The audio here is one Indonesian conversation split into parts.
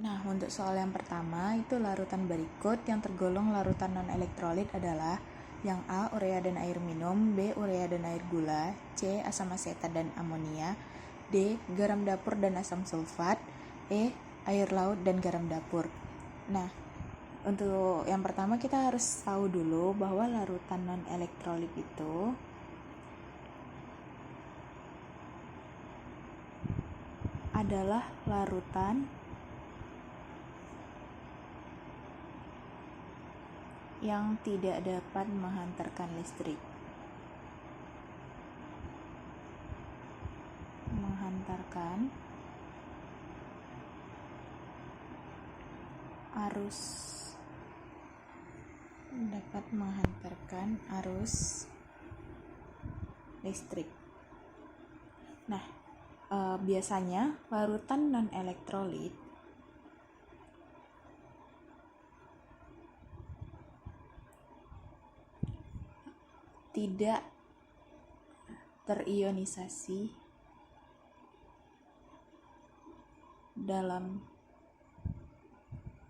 Nah, untuk soal yang pertama, itu larutan berikut yang tergolong larutan non-elektrolit adalah yang A. Urea dan air minum, B. Urea dan air gula, C. Asam asetat dan amonia, D. Garam dapur dan asam sulfat, E. Air laut dan garam dapur. Nah, untuk yang pertama kita harus tahu dulu bahwa larutan non-elektrolit itu adalah larutan yang tidak dapat menghantarkan listrik. Dapat menghantarkan arus listrik. Nah, biasanya larutan non-elektrolit tidak terionisasi dalam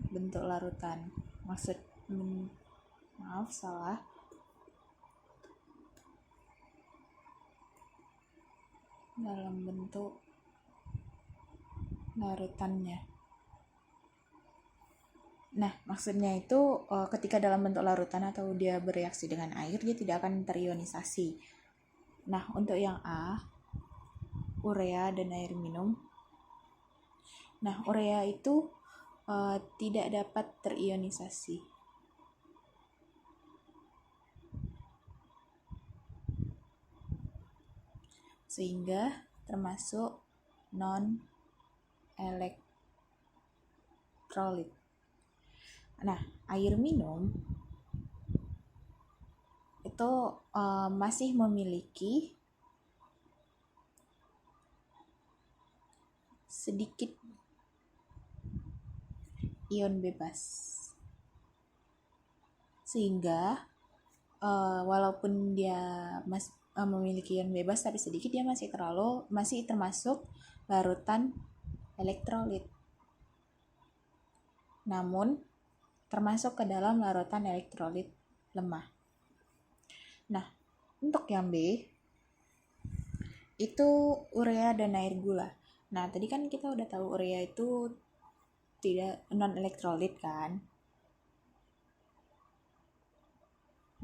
bentuk larutan. Dalam bentuk larutannya. Nah, maksudnya itu ketika dalam bentuk larutan atau dia bereaksi dengan air, dia tidak akan terionisasi. Nah, untuk yang A, urea dan air minum. Nah, urea itu tidak dapat terionisasi. Sehingga termasuk non-elektrolit. Nah, air minum itu masih memiliki sedikit ion bebas. Sehingga walaupun dia memiliki ion bebas tapi sedikit, dia masih termasuk larutan elektrolit. Namun termasuk ke dalam larutan elektrolit lemah. Nah, untuk yang B itu urea dan air gula. Nah, tadi kan kita udah tahu urea itu tidak non-elektrolit kan.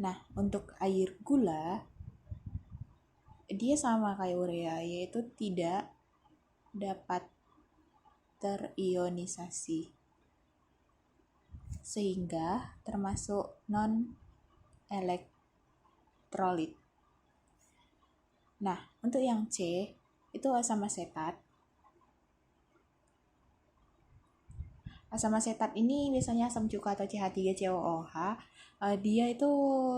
Nah, untuk air gula dia sama kayak urea, yaitu tidak dapat terionisasi, sehingga termasuk non-elektrolit. Nah, untuk yang C itu asam asetat. Asam asetat ini biasanya asam cuka atau CH3COOH. Dia itu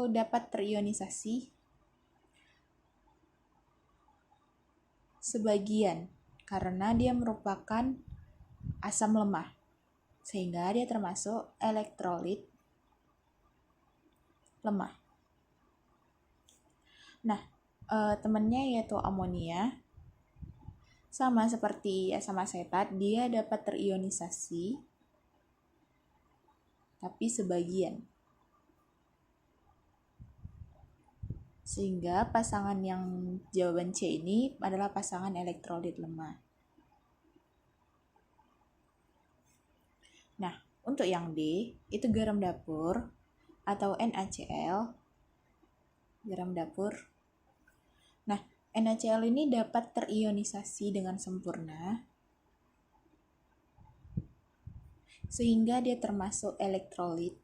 dapat terionisasi sebagian karena dia merupakan asam lemah, sehingga dia termasuk elektrolit lemah. Nah, temannya yaitu amonia, sama seperti asam asetat, dia dapat terionisasi tapi sebagian. Sehingga pasangan yang jawaban C ini adalah pasangan elektrolit lemah. Nah, untuk yang D itu garam dapur atau NaCl, garam dapur. Nah, NaCl ini dapat terionisasi dengan sempurna sehingga dia termasuk elektrolit,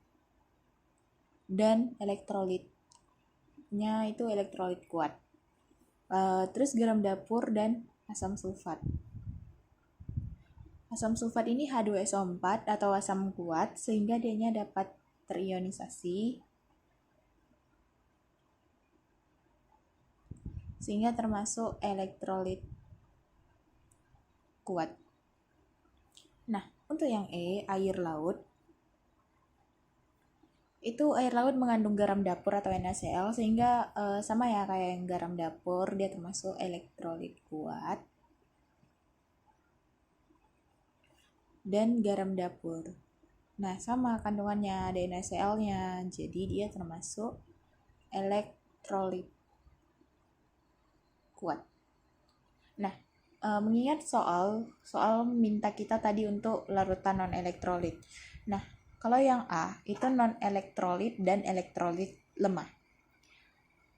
dan elektrolitnya itu elektrolit kuat. Terus garam dapur dan asam sulfat. Asam sulfat ini H2SO4 atau asam kuat, sehingga dianya dapat terionisasi sehingga termasuk elektrolit kuat. Nah, untuk yang E, air laut. Itu air laut mengandung garam dapur atau NaCl, sehingga sama ya kayak yang garam dapur, dia termasuk elektrolit kuat. dan garam dapur. Nah, sama kandungannya, ada NaCl-nya, jadi dia termasuk elektrolit kuat. Nah, mengingat soal minta kita tadi untuk larutan non-elektrolit. Nah, kalau yang A itu non-elektrolit dan elektrolit lemah.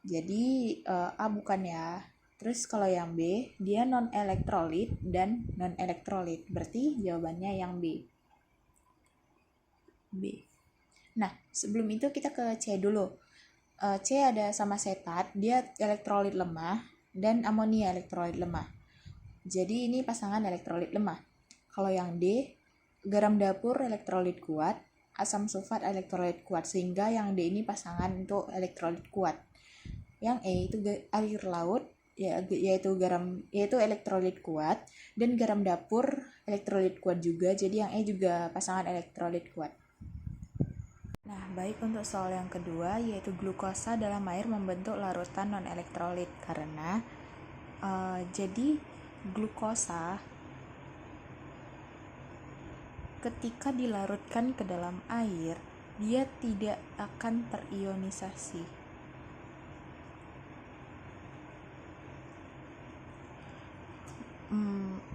Jadi A bukan ya. Terus kalau yang B, dia non-elektrolit dan non-elektrolit. Berarti jawabannya yang B. Nah, sebelum itu kita ke C dulu. C ada sama setat, dia elektrolit lemah, dan amonia elektrolit lemah. Jadi ini pasangan elektrolit lemah. Kalau yang D, garam dapur elektrolit kuat, asam sulfat elektrolit kuat, sehingga yang D ini pasangan untuk elektrolit kuat. Yang E itu air laut, yaitu elektrolit kuat, dan garam dapur elektrolit kuat juga. Jadi yang E juga pasangan elektrolit kuat. Nah, baik untuk soal yang kedua, yaitu glukosa dalam air membentuk larutan non-elektrolit karena jadi glukosa ketika dilarutkan ke dalam air, dia tidak akan terionisasi.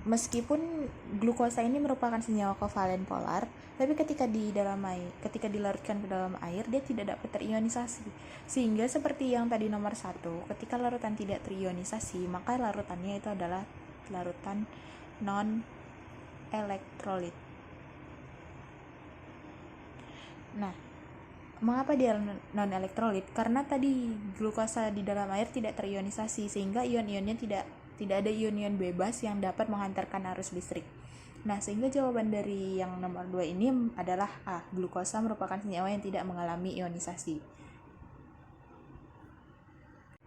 Meskipun glukosa ini merupakan senyawa kovalen polar, tapi ketika dilarutkan ke dalam air, dia tidak dapat terionisasi. Sehingga seperti yang tadi nomor 1, ketika larutan tidak terionisasi, maka larutannya itu adalah larutan non-elektrolit. Nah, mengapa dia non-elektrolit? Karena tadi glukosa di dalam air tidak terionisasi, sehingga ion-ionnya tidak ada ion-ion bebas yang dapat menghantarkan arus listrik. Nah, sehingga jawaban dari yang nomor 2 ini adalah A. Glukosa merupakan senyawa yang tidak mengalami ionisasi.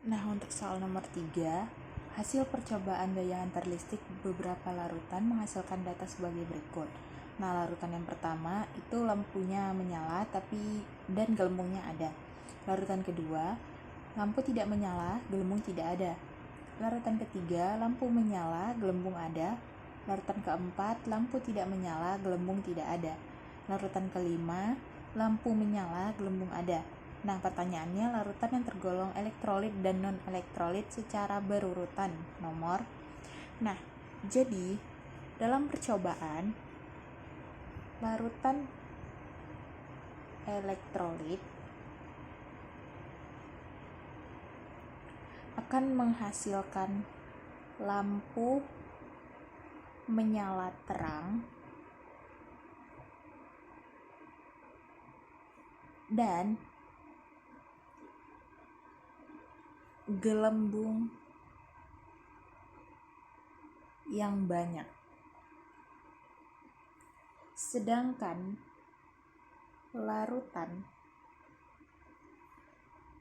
Nah, untuk soal nomor 3, hasil percobaan daya hantar listrik beberapa larutan menghasilkan data sebagai berikut. Nah, larutan yang pertama itu lampunya menyala dan gelembungnya ada. Larutan kedua, lampu tidak menyala, gelembung tidak ada. Larutan ketiga, lampu menyala, gelembung ada. Larutan keempat, lampu tidak menyala, gelembung tidak ada. Larutan kelima, lampu menyala, gelembung ada. Nah, pertanyaannya, larutan yang tergolong elektrolit dan non-elektrolit secara berurutan nomor. Nah, jadi dalam percobaan, larutan elektrolit akan menghasilkan lampu menyala terang dan gelembung yang banyak. Sedangkan larutan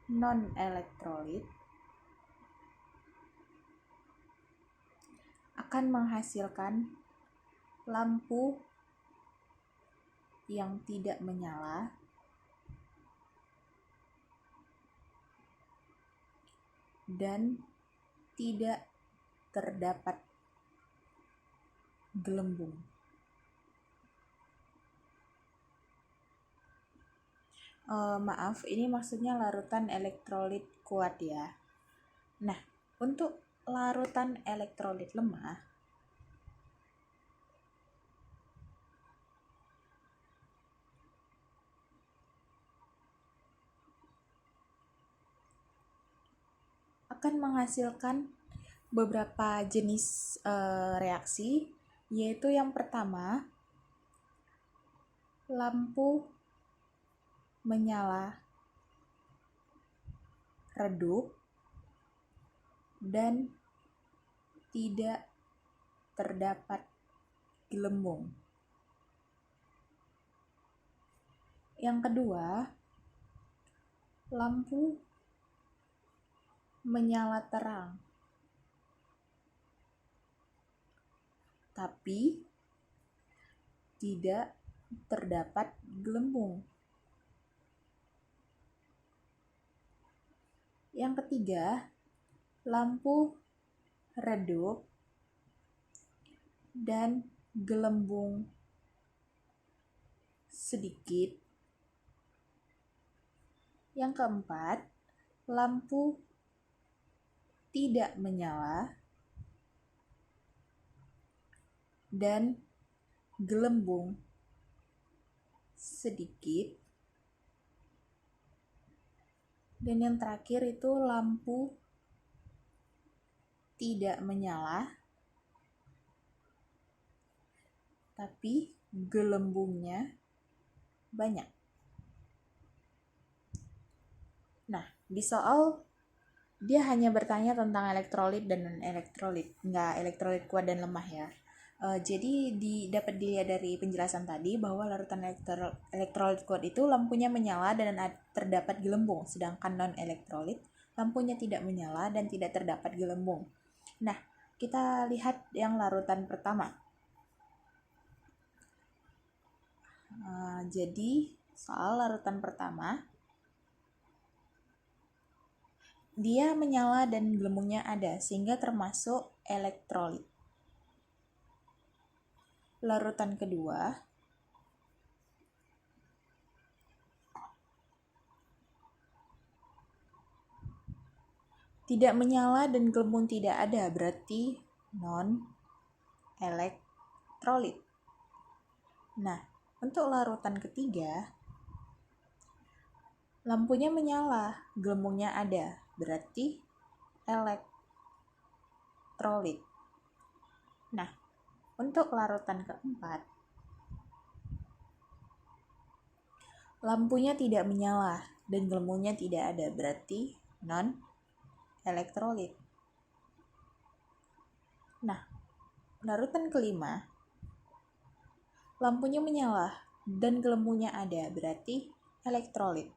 non-elektrolit akan menghasilkan lampu yang tidak menyala dan tidak terdapat gelembung. Maaf, ini maksudnya larutan elektrolit kuat ya. Nah, untuk larutan elektrolit lemah, akan menghasilkan beberapa jenis reaksi, yaitu yang pertama, lampu menyala redup dan tidak terdapat gelembung. Yang kedua, lampu menyala terang, tapi tidak terdapat gelembung. Yang ketiga, lampu redup dan gelembung sedikit. Yang keempat, lampu tidak menyala dan gelembung sedikit. Dan yang terakhir itu lampu tidak menyala tapi gelembungnya banyak. Nah, di soal dia hanya bertanya tentang elektrolit dan non-elektrolit, nggak elektrolit kuat dan lemah ya. Jadi dapat dilihat dari penjelasan tadi bahwa larutan elektrolit kuat itu lampunya menyala dan terdapat gelembung, sedangkan non-elektrolit lampunya tidak menyala dan tidak terdapat gelembung. Nah, kita lihat yang larutan pertama. Jadi soal larutan pertama, dia menyala dan gelembungnya ada, sehingga termasuk elektrolit. Larutan kedua, tidak menyala dan gelembung tidak ada, berarti non-elektrolit. Nah, untuk larutan ketiga, lampunya menyala, gelembungnya ada, berarti elektrolit. Nah, untuk larutan keempat, lampunya tidak menyala dan gelembungnya tidak ada, berarti non-elektrolit. Nah, larutan kelima, lampunya menyala dan gelembungnya ada, berarti elektrolit.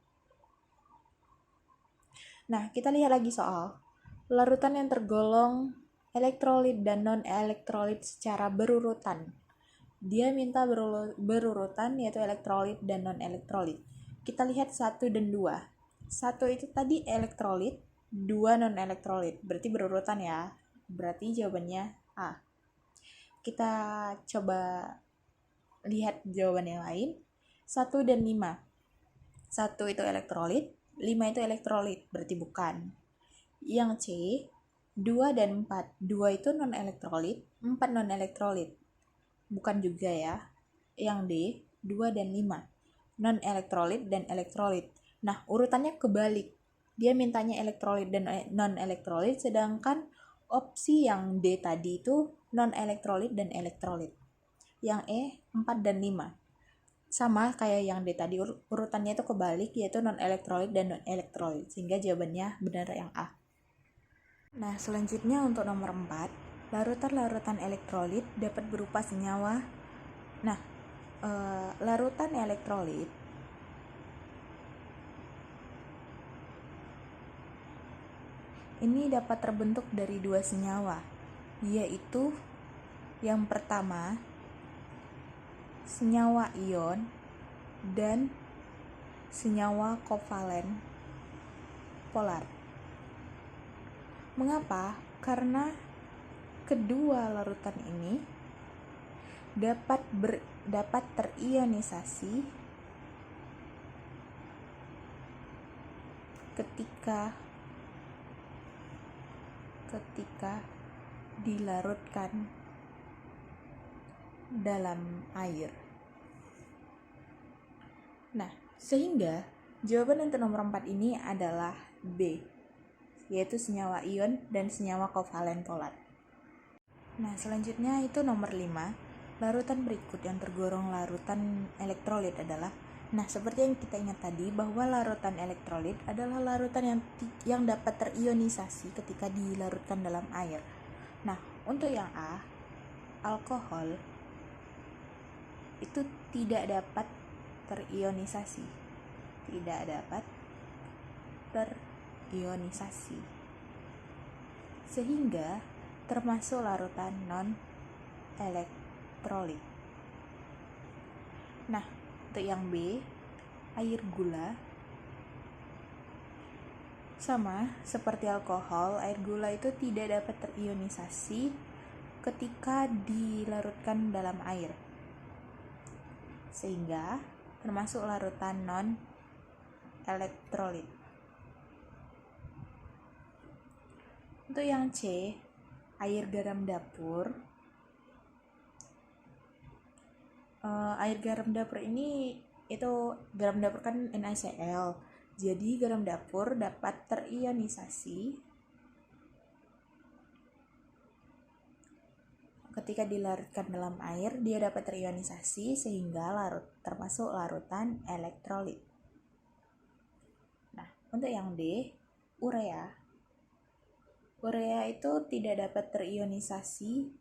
Nah, kita lihat lagi soal larutan yang tergolong elektrolit dan non-elektrolit secara berurutan. Dia minta berurutan yaitu elektrolit dan non-elektrolit. Kita lihat 1 dan 2. 1 itu tadi elektrolit, 2 non-elektrolit. Berarti berurutan ya. Berarti jawabannya A. Kita coba lihat jawaban yang lain. 1 dan 5. 1 itu elektrolit, 5 itu elektrolit, berarti bukan. Yang C, 2 dan 4. 2 itu non-elektrolit, 4 non-elektrolit. Bukan juga ya. Yang D, 2 dan 5. Non-elektrolit dan elektrolit. Nah, urutannya kebalik. Dia mintanya elektrolit dan non-elektrolit, sedangkan opsi yang D tadi itu non-elektrolit dan elektrolit. Yang E, 4 dan 5. Sama kayak yang D tadi, urutannya itu kebalik, yaitu non-elektrolit dan non-elektrolit, sehingga jawabannya benar yang A. Nah, selanjutnya untuk nomor 4, larutan-larutan elektrolit dapat berupa senyawa. Nah, larutan elektrolit ini dapat terbentuk dari 2 senyawa, yaitu yang pertama senyawa ion dan senyawa kovalen polar. Mengapa? Karena kedua larutan ini dapat terionisasi ketika dilarutkan dalam air. Nah, sehingga jawaban untuk nomor 4 ini adalah B, yaitu senyawa ion dan senyawa kovalen polar. Nah, selanjutnya itu nomor 5, larutan berikut yang tergolong larutan elektrolit adalah, nah seperti yang kita ingat tadi bahwa larutan elektrolit adalah larutan yang dapat terionisasi ketika dilarutkan dalam air. Nah, untuk yang A, alkohol itu tidak dapat terionisasi. Tidak dapat terionisasi. Sehingga termasuk larutan non-elektrolit. Nah, untuk yang B, air gula. Sama seperti alkohol, air gula itu tidak dapat terionisasi ketika dilarutkan dalam air. Sehingga termasuk larutan non-elektrolit. Untuk yang C, air garam dapur. Air garam dapur ini, itu garam dapur kan NaCl. Jadi garam dapur dapat terionisasi ketika dilarutkan dalam air. Dia dapat terionisasi sehingga termasuk larutan elektrolit. Nah, untuk yang D, urea. Urea itu tidak dapat terionisasi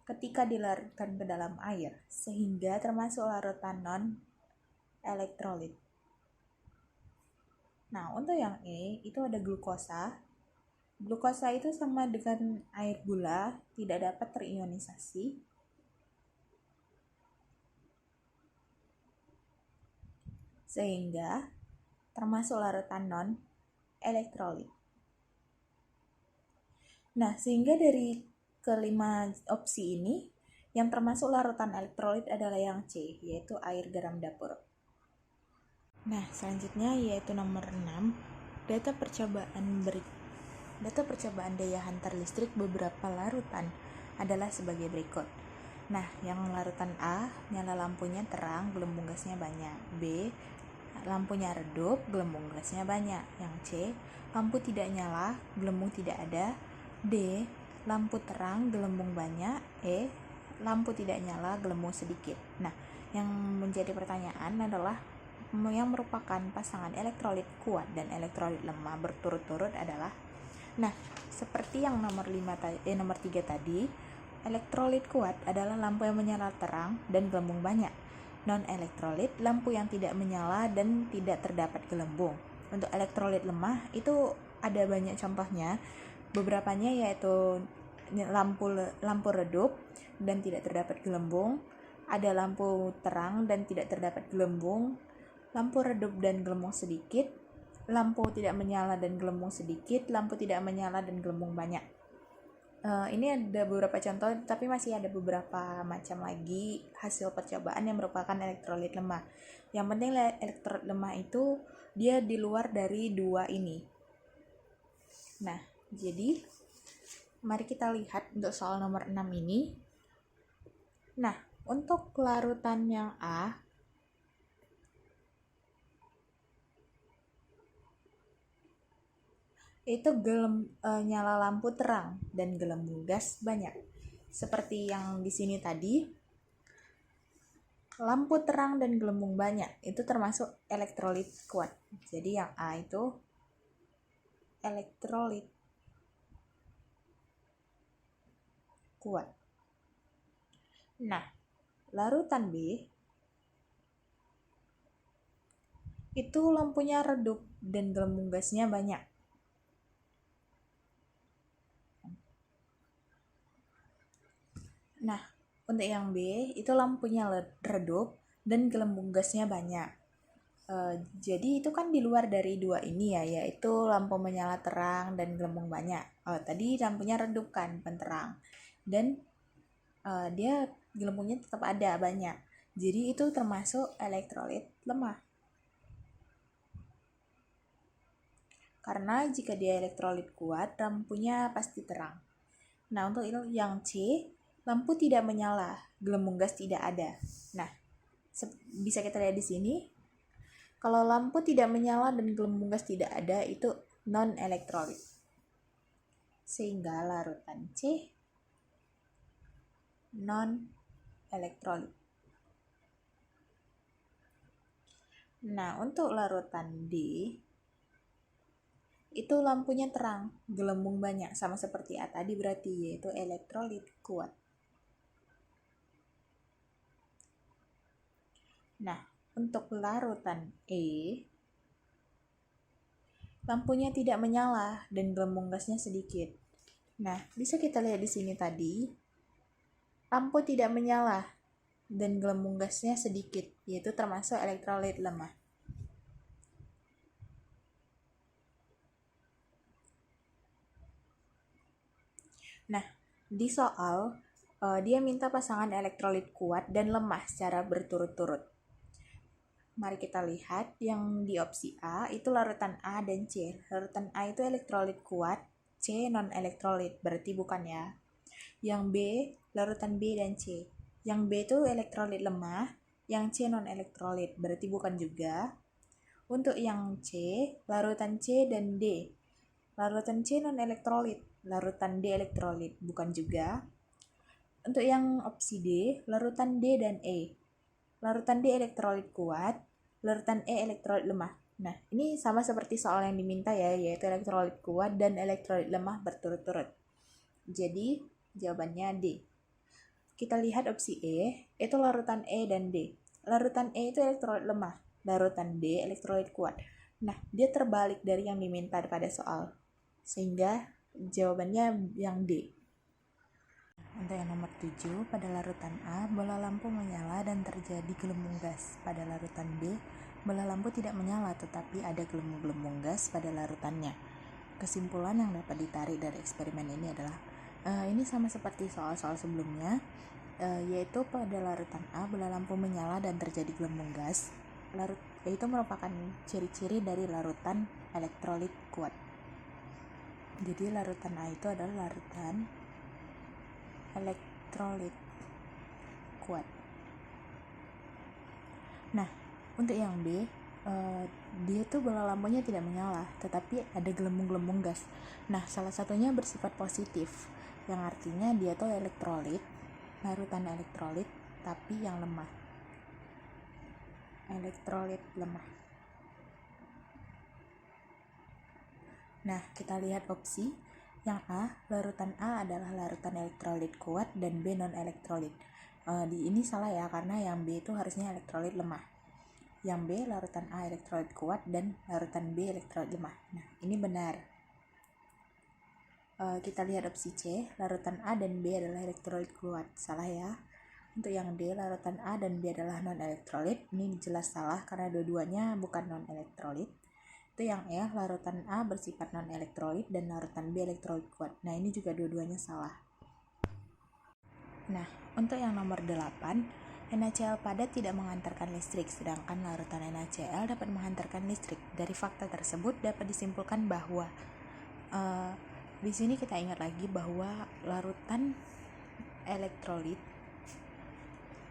ketika dilarutkan ke dalam air, sehingga termasuk larutan non-elektrolit. Nah, untuk yang E, itu ada glukosa. Glukosa itu sama dengan air gula, tidak dapat terionisasi. Sehingga termasuk larutan non-elektrolit. Nah, sehingga dari kelima opsi ini, yang termasuk larutan elektrolit adalah yang C, yaitu air garam dapur. Nah, selanjutnya yaitu nomor 6, data percobaan daya hantar listrik beberapa larutan adalah sebagai berikut. Nah, yang larutan A, nyala lampunya terang, gelembung gasnya banyak. B, lampunya redup, gelembung gasnya banyak. Yang C, lampu tidak nyala, gelembung tidak ada. D, lampu terang, gelembung banyak. E, lampu tidak nyala, gelembung sedikit. Nah, yang menjadi pertanyaan adalah yang merupakan pasangan elektrolit kuat dan elektrolit lemah berturut-turut adalah, nah, seperti yang nomor 3 tadi, elektrolit kuat adalah lampu yang menyala terang dan gelembung banyak. Non-elektrolit, lampu yang tidak menyala dan tidak terdapat gelembung. Untuk elektrolit lemah itu ada banyak contohnya. Beberapanya yaitu lampu redup dan tidak terdapat gelembung, ada lampu terang dan tidak terdapat gelembung, lampu redup dan gelembung sedikit, lampu tidak menyala dan gelembung sedikit, lampu tidak menyala dan gelembung banyak. Ini ada beberapa contoh, tapi masih ada beberapa macam lagi hasil percobaan yang merupakan elektrolit lemah. Yang penting elektrolit lemah itu dia di luar dari dua ini. Nah, jadi mari kita lihat untuk soal nomor 6 ini. Nah, untuk larutan yang A, itu nyala lampu terang dan gelembung gas banyak. Seperti yang di sini tadi, lampu terang dan gelembung banyak itu termasuk elektrolit kuat. Jadi yang A itu elektrolit kuat. Nah, larutan B itu lampunya redup dan gelembung gasnya banyak. Nah, untuk yang B itu lampunya redup dan gelembung gasnya banyak. Jadi itu kan di luar dari dua ini ya, yaitu lampu menyala terang dan gelembung banyak. Tadi lampunya redup kan, bukan terang. Dan dia gelembungnya tetap ada banyak. Jadi itu termasuk elektrolit lemah. Karena jika dia elektrolit kuat, lampunya pasti terang. Nah, untuk itu yang C, lampu tidak menyala, gelembung gas tidak ada. Nah, bisa kita lihat di sini. Kalau lampu tidak menyala dan gelembung gas tidak ada, itu non-elektrolit. Sehingga larutan C non-elektrolit. Nah, untuk larutan D, itu lampunya terang, gelembung banyak, sama seperti A tadi berarti, yaitu elektrolit kuat. Nah, untuk larutan E, lampunya tidak menyala dan gelembung gasnya sedikit. Nah, bisa kita lihat di sini tadi, lampu tidak menyala dan gelembung gasnya sedikit, yaitu termasuk elektrolit lemah. Nah, di soal Dia minta pasangan elektrolit kuat dan lemah secara berturut-turut. Mari kita lihat yang di opsi A itu larutan A dan C. Larutan A itu elektrolit kuat, C non-elektrolit, berarti bukan ya. Yang B, larutan B dan C. Yang B itu elektrolit lemah, yang C non-elektrolit, berarti bukan juga. Untuk yang C, larutan C dan D. Larutan C non-elektrolit, larutan D elektrolit, bukan juga. Untuk yang opsi D, larutan D dan E. Larutan D elektrolit kuat, larutan E elektrolit lemah. Nah, ini sama seperti soal yang diminta ya, yaitu elektrolit kuat dan elektrolit lemah berturut-turut. Jadi, jawabannya D. Kita lihat opsi E, itu larutan E dan D. Larutan E itu elektrolit lemah, larutan D elektrolit kuat. Nah, dia terbalik dari yang diminta pada soal. Sehingga jawabannya yang D. Untuk yang nomor 7, pada larutan A, bola lampu menyala dan terjadi gelembung gas. Pada larutan B, bola lampu tidak menyala tetapi ada gelembung-gelembung gas pada larutannya. Kesimpulan yang dapat ditarik dari eksperimen ini adalah, ini sama seperti soal-soal sebelumnya, yaitu pada larutan A, bola lampu menyala dan terjadi gelembung gas. Itu merupakan ciri-ciri dari larutan elektrolit kuat. Jadi larutan A itu adalah larutan elektrolit kuat. Nah, untuk yang B, dia tuh bola lampunya tidak menyala, tetapi ada gelembung-gelembung gas. Nah, salah satunya bersifat positif, yang artinya dia tuh elektrolit, larutan elektrolit, tapi yang lemah. Elektrolit lemah. Nah, kita lihat opsi. Yang A, larutan A adalah larutan elektrolit kuat dan B non-elektrolit. Di ini salah ya, karena yang B itu harusnya elektrolit lemah. Yang B, larutan A elektrolit kuat dan larutan B elektrolit lemah. Nah, ini benar. Kita lihat opsi C, larutan A dan B adalah elektrolit kuat. Salah ya. Untuk yang D, larutan A dan B adalah non-elektrolit. Ini jelas salah karena dua-duanya bukan non-elektrolit. Itu yang E, larutan A bersifat non-elektrolit dan larutan B elektrolit kuat. Nah, ini juga dua-duanya salah. Nah, untuk yang nomor 8, NaCl padat tidak mengantarkan listrik, sedangkan larutan NaCl dapat mengantarkan listrik. Dari fakta tersebut dapat disimpulkan bahwa di sini kita ingat lagi bahwa larutan elektrolit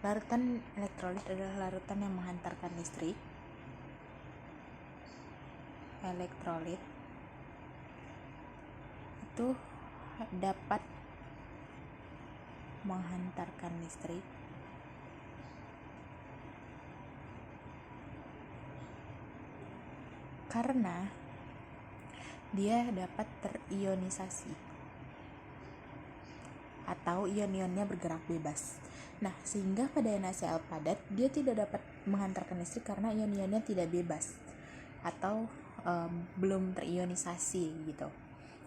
adalah larutan yang menghantarkan listrik. Elektrolit itu dapat menghantarkan listrik karena dia dapat terionisasi atau ion-ionnya bergerak bebas. Nah, sehingga pada NaCl padat dia tidak dapat menghantarkan listrik karena ion-ionnya tidak bebas atau belum terionisasi gitu.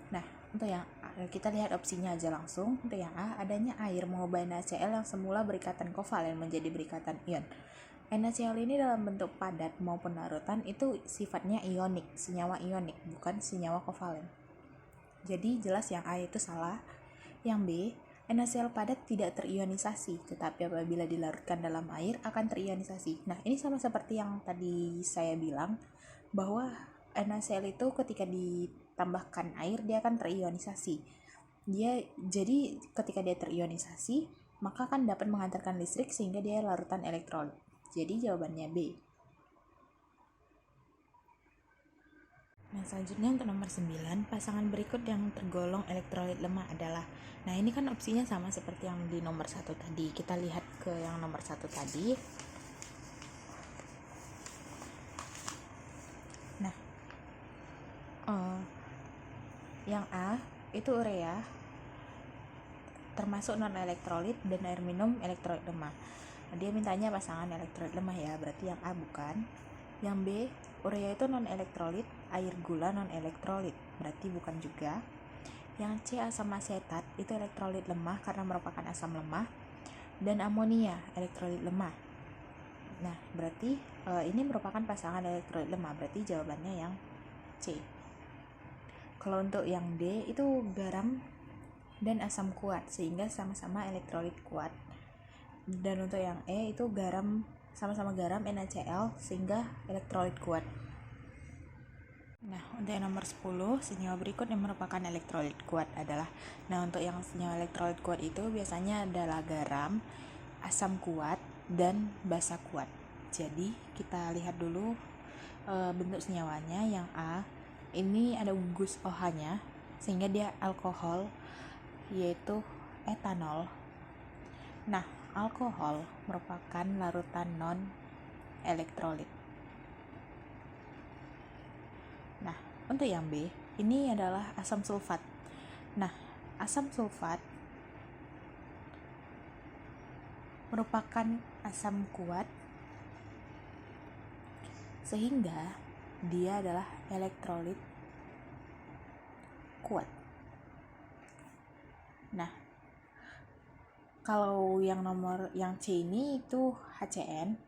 Nah, untuk yang A, kita lihat opsinya aja langsung. Untuk yang A, adanya air mengubah NaCl yang semula berikatan kovalen menjadi berikatan ion. NaCl ini dalam bentuk padat maupun larutan itu sifatnya ionik, senyawa ionik, bukan senyawa kovalen. Jadi jelas yang A itu salah. Yang B, NaCl padat tidak terionisasi, tetapi apabila dilarutkan dalam air akan terionisasi. Nah, ini sama seperti yang tadi saya bilang, bahwa NaCl itu ketika ditambahkan air dia akan terionisasi. Jadi ketika dia terionisasi, maka akan dapat menghantarkan listrik sehingga dia larutan elektrolit. Jadi jawabannya B. Nah, selanjutnya untuk nomor 9, pasangan berikut yang tergolong elektrolit lemah adalah. Nah, ini kan opsinya sama seperti yang di nomor 1 tadi. Kita lihat ke yang nomor 1 tadi. Nah, yang A itu urea termasuk non-elektrolit dan air minum elektrolit lemah. Dia mintanya pasangan elektrolit lemah ya, berarti yang A bukan. Yang B, urea itu non-elektrolit, air gula non-elektrolit, berarti bukan juga. Yang C, asam asetat itu elektrolit lemah karena merupakan asam lemah, dan amonia elektrolit lemah. Nah, berarti ini merupakan pasangan elektrolit lemah, berarti jawabannya yang C. Kalau untuk yang D itu garam dan asam kuat sehingga sama-sama elektrolit kuat. Dan untuk yang E itu garam, sama-sama garam NaCl sehingga elektrolit kuat. Nah, untuk yang nomor 10, senyawa berikut yang merupakan elektrolit kuat adalah, nah untuk yang senyawa elektrolit kuat itu biasanya adalah garam, asam kuat, dan basa kuat. Jadi kita lihat dulu bentuk senyawanya. Yang A, ini ada gugus OH-nya sehingga dia alkohol, yaitu etanol. Nah, alkohol merupakan larutan non-elektrolit. Nah, untuk yang B, ini adalah asam sulfat. Nah, asam sulfat merupakan asam kuat sehingga dia adalah elektrolit kuat. Nah, kalau yang C ini itu HCN,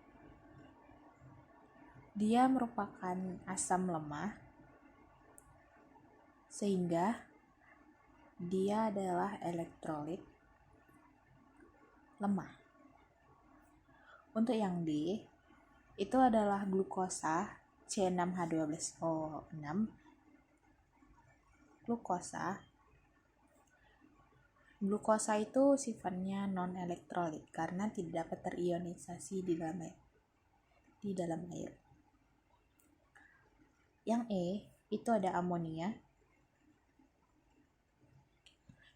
dia merupakan asam lemah sehingga dia adalah elektrolit lemah. Untuk yang D, itu adalah glukosa C6H12O6. Glukosa itu sifatnya non-elektrolit karena tidak dapat terionisasi di dalam air. Yang E, itu ada amonia.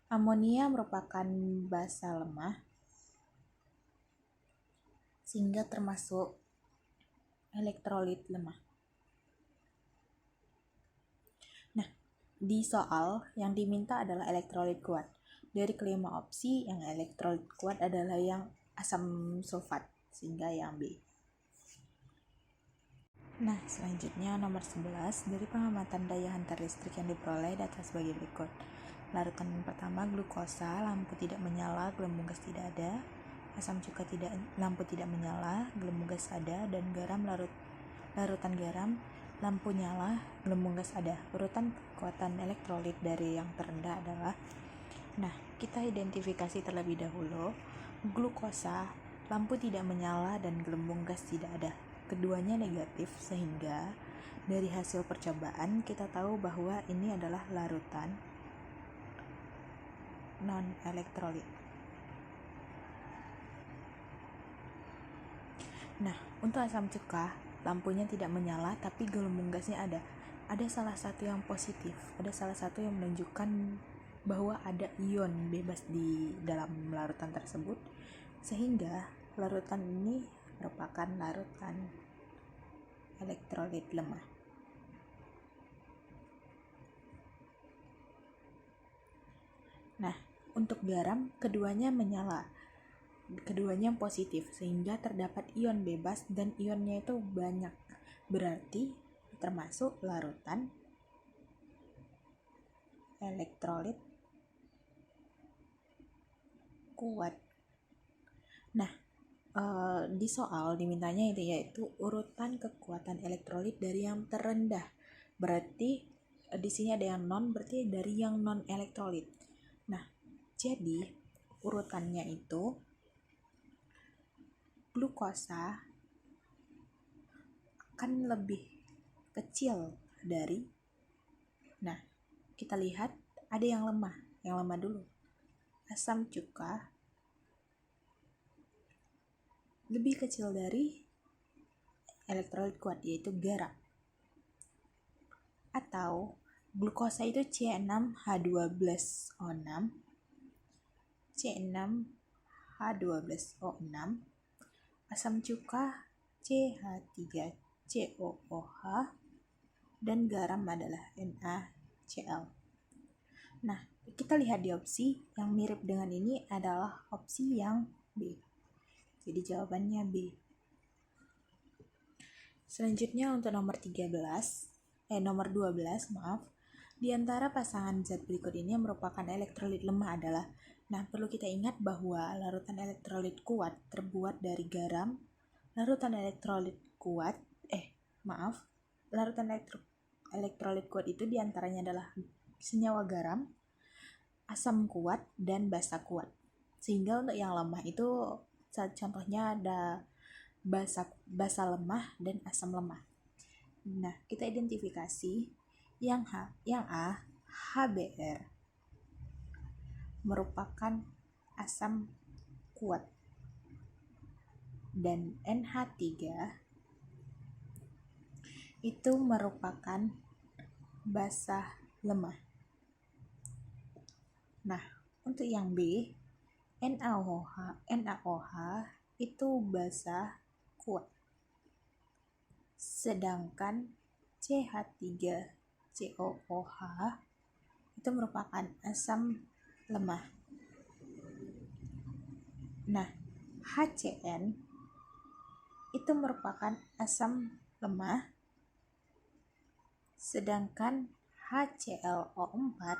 Amonia merupakan basa lemah sehingga termasuk elektrolit lemah. Nah, di soal yang diminta adalah elektrolit kuat. Dari kelima opsi, yang elektrolit kuat adalah yang asam sulfat, sehingga yang B. Nah, selanjutnya nomor 11, dari pengamatan daya hantar listrik yang diperoleh data sebagai berikut. Larutan pertama, glukosa, lampu tidak menyala, gelembung gas tidak ada. Asam cuka lampu tidak menyala, gelembung gas ada. Dan garam, larutan garam, lampu nyala, gelembung gas ada. Urutan kekuatan elektrolit dari yang terendah adalah, nah, kita identifikasi terlebih dahulu. Glukosa, lampu tidak menyala dan gelembung gas tidak ada. Keduanya negatif sehingga dari hasil percobaan kita tahu bahwa ini adalah larutan non-elektrolit. Nah, untuk asam cuka, lampunya tidak menyala tapi gelembung gasnya ada. Ada salah satu yang positif, ada salah satu yang menunjukkan bahwa ada ion bebas di dalam larutan tersebut, sehingga larutan ini merupakan larutan elektrolit lemah. Nah, untuk garam, keduanya menyala, keduanya positif, sehingga terdapat ion bebas dan ionnya itu banyak, berarti termasuk larutan elektrolit kuat. Nah, di soal dimintanya itu yaitu urutan kekuatan elektrolit dari yang terendah. Berarti di sini ada yang non, berarti dari yang non elektrolit. Nah, jadi urutannya itu glukosa akan lebih kecil dari, nah, kita lihat ada yang lemah dulu. Asam cuka lebih kecil dari elektrolit kuat, yaitu garam. Atau glukosa itu C6H12O6, asam cuka CH3COOH, dan garam adalah NaCl. Nah, kita lihat di opsi yang mirip dengan ini adalah opsi yang B. Jadi jawabannya B. Selanjutnya untuk nomor 12, di antara pasangan zat berikut ini yang merupakan elektrolit lemah adalah, nah, perlu kita ingat bahwa larutan elektrolit kuat terbuat dari garam, larutan elektrolit kuat itu diantaranya adalah senyawa garam, asam kuat dan basa kuat. Sehingga untuk yang lemah itu contohnya ada basa lemah dan asam lemah. Nah, kita identifikasi yang A, HBr merupakan asam kuat dan NH3 itu merupakan basa lemah. Nah, untuk yang B, NaOH itu basa kuat. Sedangkan CH3COOH itu merupakan asam lemah. Nah, HCN itu merupakan asam lemah, sedangkan HClO4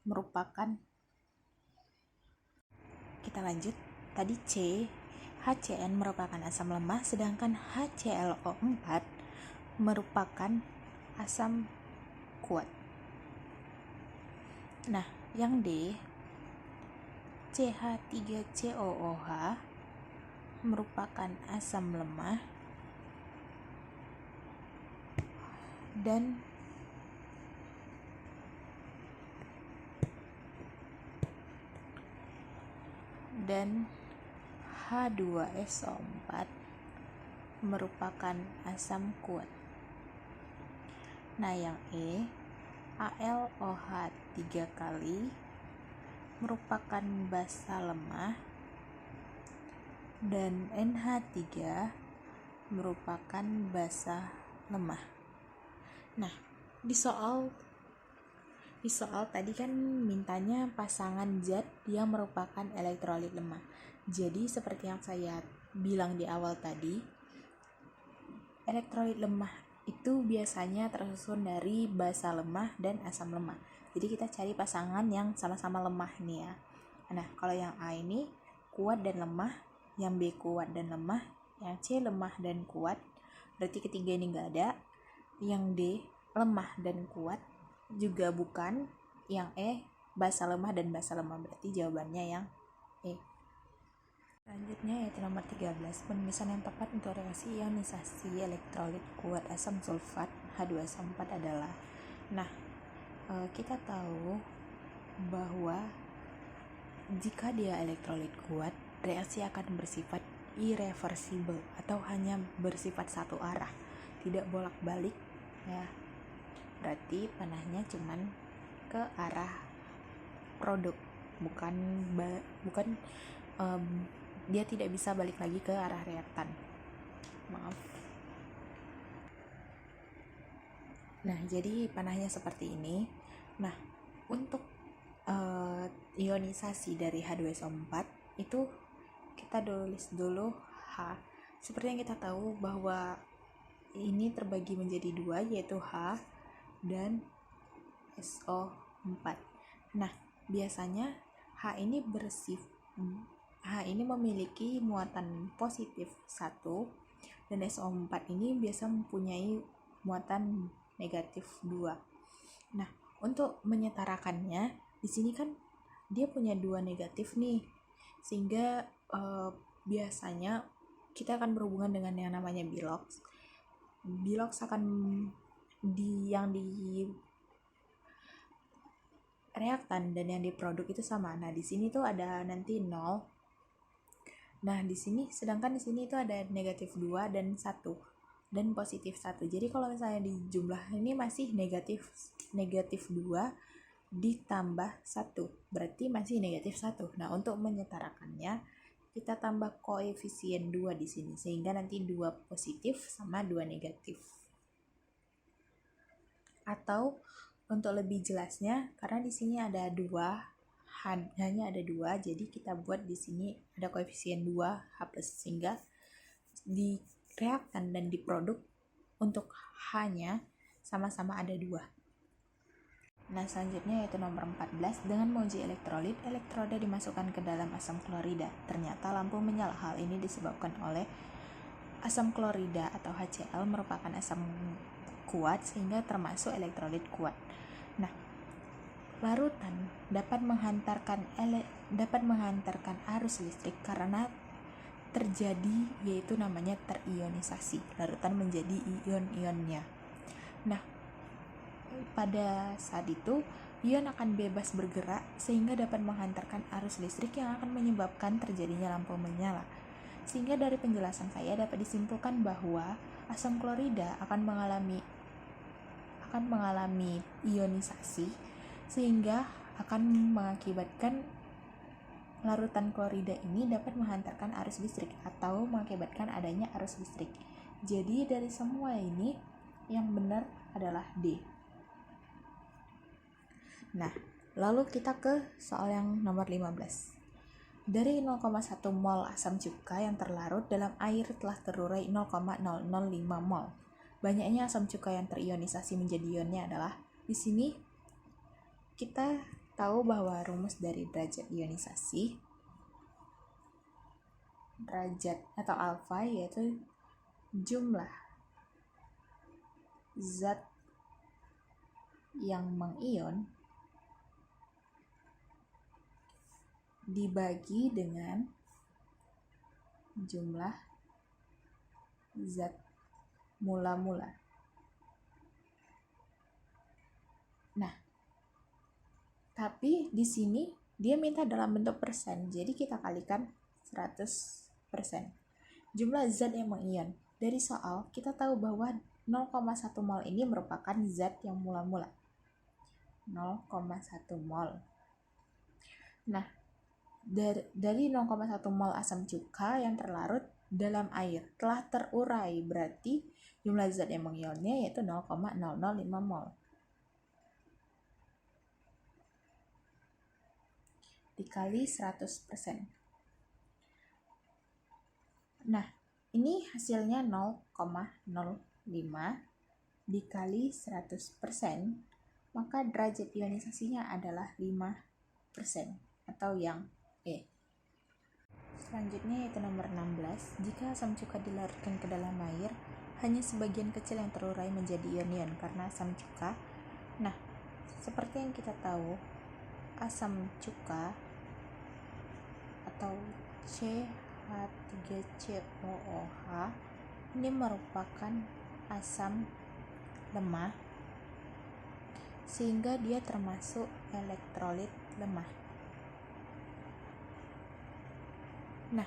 merupakan, kita lanjut, tadi HCN merupakan asam lemah, sedangkan HClO4 merupakan asam kuat. Nah, yang D, CH3COOH merupakan asam lemah dan H2SO4 merupakan asam kuat. Nah, yang E, AlOH 3 kali merupakan basa lemah dan NH3 merupakan basa lemah. Nah, di soal tadi kan mintanya pasangan zat yang merupakan elektrolit lemah. Jadi seperti yang saya bilang di awal tadi, elektrolit lemah itu biasanya tersusun dari basa lemah dan asam lemah. Jadi kita cari pasangan yang sama-sama lemah nih ya. Nah, kalau yang A ini kuat dan lemah, yang B kuat dan lemah, yang C lemah dan kuat, berarti ketiga ini nggak ada. Yang D lemah dan kuat juga bukan. Yang E basa lemah dan basa lemah, berarti jawabannya yang E. Selanjutnya yaitu nomor 13, penulisan yang tepat untuk reaksi ionisasi elektrolit kuat asam sulfat H2SO4 adalah. Nah, kita tahu bahwa jika dia elektrolit kuat, reaksi akan bersifat irreversible atau hanya bersifat satu arah, tidak bolak-balik ya. Berarti panahnya cuman ke arah produk, bukan dia tidak bisa balik lagi ke arah reaktan. Maaf. Nah, jadi panahnya seperti ini. Nah, untuk ionisasi dari H2SO4 itu kita tulis dulu H. Seperti yang kita tahu bahwa ini terbagi menjadi dua, yaitu H dan SO4. Nah, biasanya H ini memiliki muatan positif 1 dan SO4 ini biasa mempunyai muatan negatif 2. Nah, untuk menyetarakannya, di sini kan dia punya 2 negatif nih, sehingga biasanya kita akan berhubungan dengan yang namanya bilox. Bilox akan yang di reaktan dan yang di produk itu sama. Nah, di sini tuh ada nanti 0. Nah, di sini sedangkan di sini itu ada negatif 2 dan 1 dan positif 1. Jadi kalau misalnya di jumlah ini masih negatif 2 ditambah 1, berarti masih negatif 1. Nah, untuk menyetarakannya kita tambah koefisien 2 di sini sehingga nanti 2 positif sama 2 negatif. Atau untuk lebih jelasnya, karena di sini ada 2, hanya ada 2, jadi kita buat di sini ada koefisien 2 H+, sehingga di reaktan dan di produk untuk H-nya sama-sama ada 2. Nah, selanjutnya yaitu nomor 14, dengan menguji elektrolit, elektroda dimasukkan ke dalam asam klorida. Ternyata lampu menyala. Hal ini disebabkan oleh asam klorida atau HCl merupakan asam kuat sehingga termasuk elektrolit kuat. Nah, larutan dapat menghantarkan arus listrik karena terjadi yaitu namanya terionisasi. Larutan menjadi ion-ionnya. Nah, pada saat itu ion akan bebas bergerak sehingga dapat menghantarkan arus listrik yang akan menyebabkan terjadinya lampu menyala. Sehingga dari penjelasan saya dapat disimpulkan bahwa asam klorida akan mengalami ionisasi sehingga akan mengakibatkan larutan klorida ini dapat menghantarkan arus listrik atau mengakibatkan adanya arus listrik. Jadi dari semua ini yang benar adalah D. Nah, lalu kita ke soal yang nomor 15. Dari 0,1 mol asam cuka yang terlarut dalam air telah terurai 0,005 mol. Banyaknya asam cuka yang terionisasi menjadi ionnya adalah, di sini kita tahu bahwa rumus dari derajat ionisasi, derajat atau alfa, yaitu jumlah zat yang mengion dibagi dengan jumlah zat mula-mula. Nah, tapi di sini dia minta dalam bentuk persen, jadi kita kalikan 100%. Jumlah zat yang mengion. Dari soal kita tahu bahwa 0,1 mol ini merupakan zat yang mula-mula. 0,1 mol. Nah, dari 0,1 mol asam cuka yang terlarut dalam air telah terurai, berarti jumlah zat yang mengionnya yaitu 0,005 mol. Dikali 100%. Nah, ini hasilnya 0,05 dikali 100%, maka derajat ionisasinya adalah 5% atau yang E. Selanjutnya yaitu nomor 16. Jika asam cuka dilarutkan ke dalam air, hanya sebagian kecil yang terurai menjadi ion-ion karena asam cuka. Nah, seperti yang kita tahu, asam cuka atau CH3COOH ini merupakan asam lemah sehingga dia termasuk elektrolit lemah. Nah,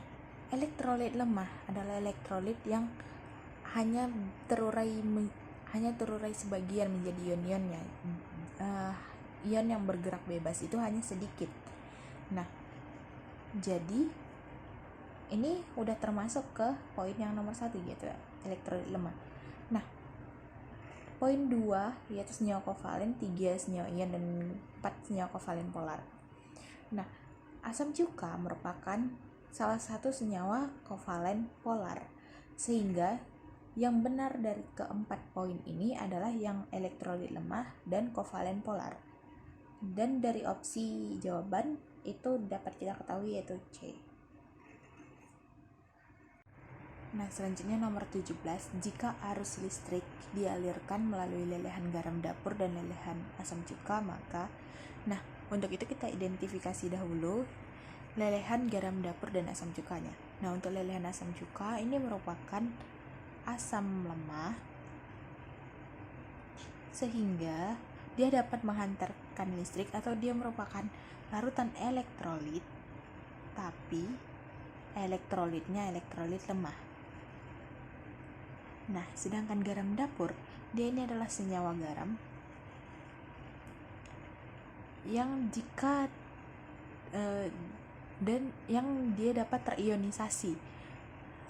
elektrolit lemah adalah elektrolit yang hanya terurai sebagian menjadi ion-ionnya. Ion yang bergerak bebas itu hanya sedikit. Nah, jadi ini udah termasuk ke poin yang nomor 1, yaitu elektrolit lemah. Nah, poin 2 yaitu senyawa kovalen, 3 senyawa ion dan 4 senyawa kovalen polar. Nah, asam cuka merupakan salah satu senyawa kovalen polar, sehingga yang benar dari keempat poin ini adalah yang elektrolit lemah dan kovalen polar. Dan dari opsi jawaban itu dapat kita ketahui yaitu C. Nah, selanjutnya nomor 17. Jika arus listrik dialirkan melalui lelehan garam dapur dan lelehan asam cuka, maka untuk itu kita identifikasi dahulu lelehan garam dapur dan asam cukanya. Nah, untuk lelehan asam cuka ini merupakan asam lemah sehingga dia dapat menghantarkan listrik atau dia merupakan larutan elektrolit, tapi elektrolitnya elektrolit lemah. Nah, sedangkan garam dapur, dia ini adalah senyawa garam yang yang dia dapat terionisasi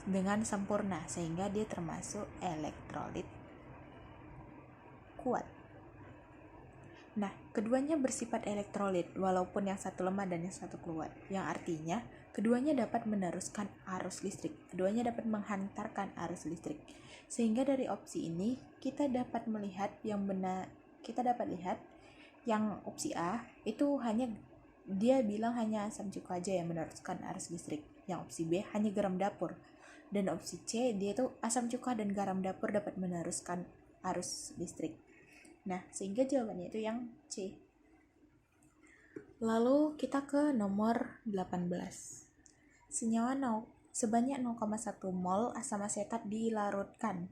dengan sempurna sehingga dia termasuk elektrolit kuat. Nah, keduanya bersifat elektrolit walaupun yang satu lemah dan yang satu kuat, yang artinya keduanya dapat meneruskan arus listrik, keduanya dapat menghantarkan arus listrik. Sehingga dari opsi ini kita dapat melihat yang opsi A itu dia bilang hanya asam cuka aja yang meneruskan arus listrik, yang opsi B hanya garam dapur, dan opsi C dia itu asam cuka dan garam dapur dapat meneruskan arus listrik. Nah, sehingga jawabannya itu yang C. Lalu kita ke nomor 18. Senyawa sebanyak 0,1 mol asam asetat dilarutkan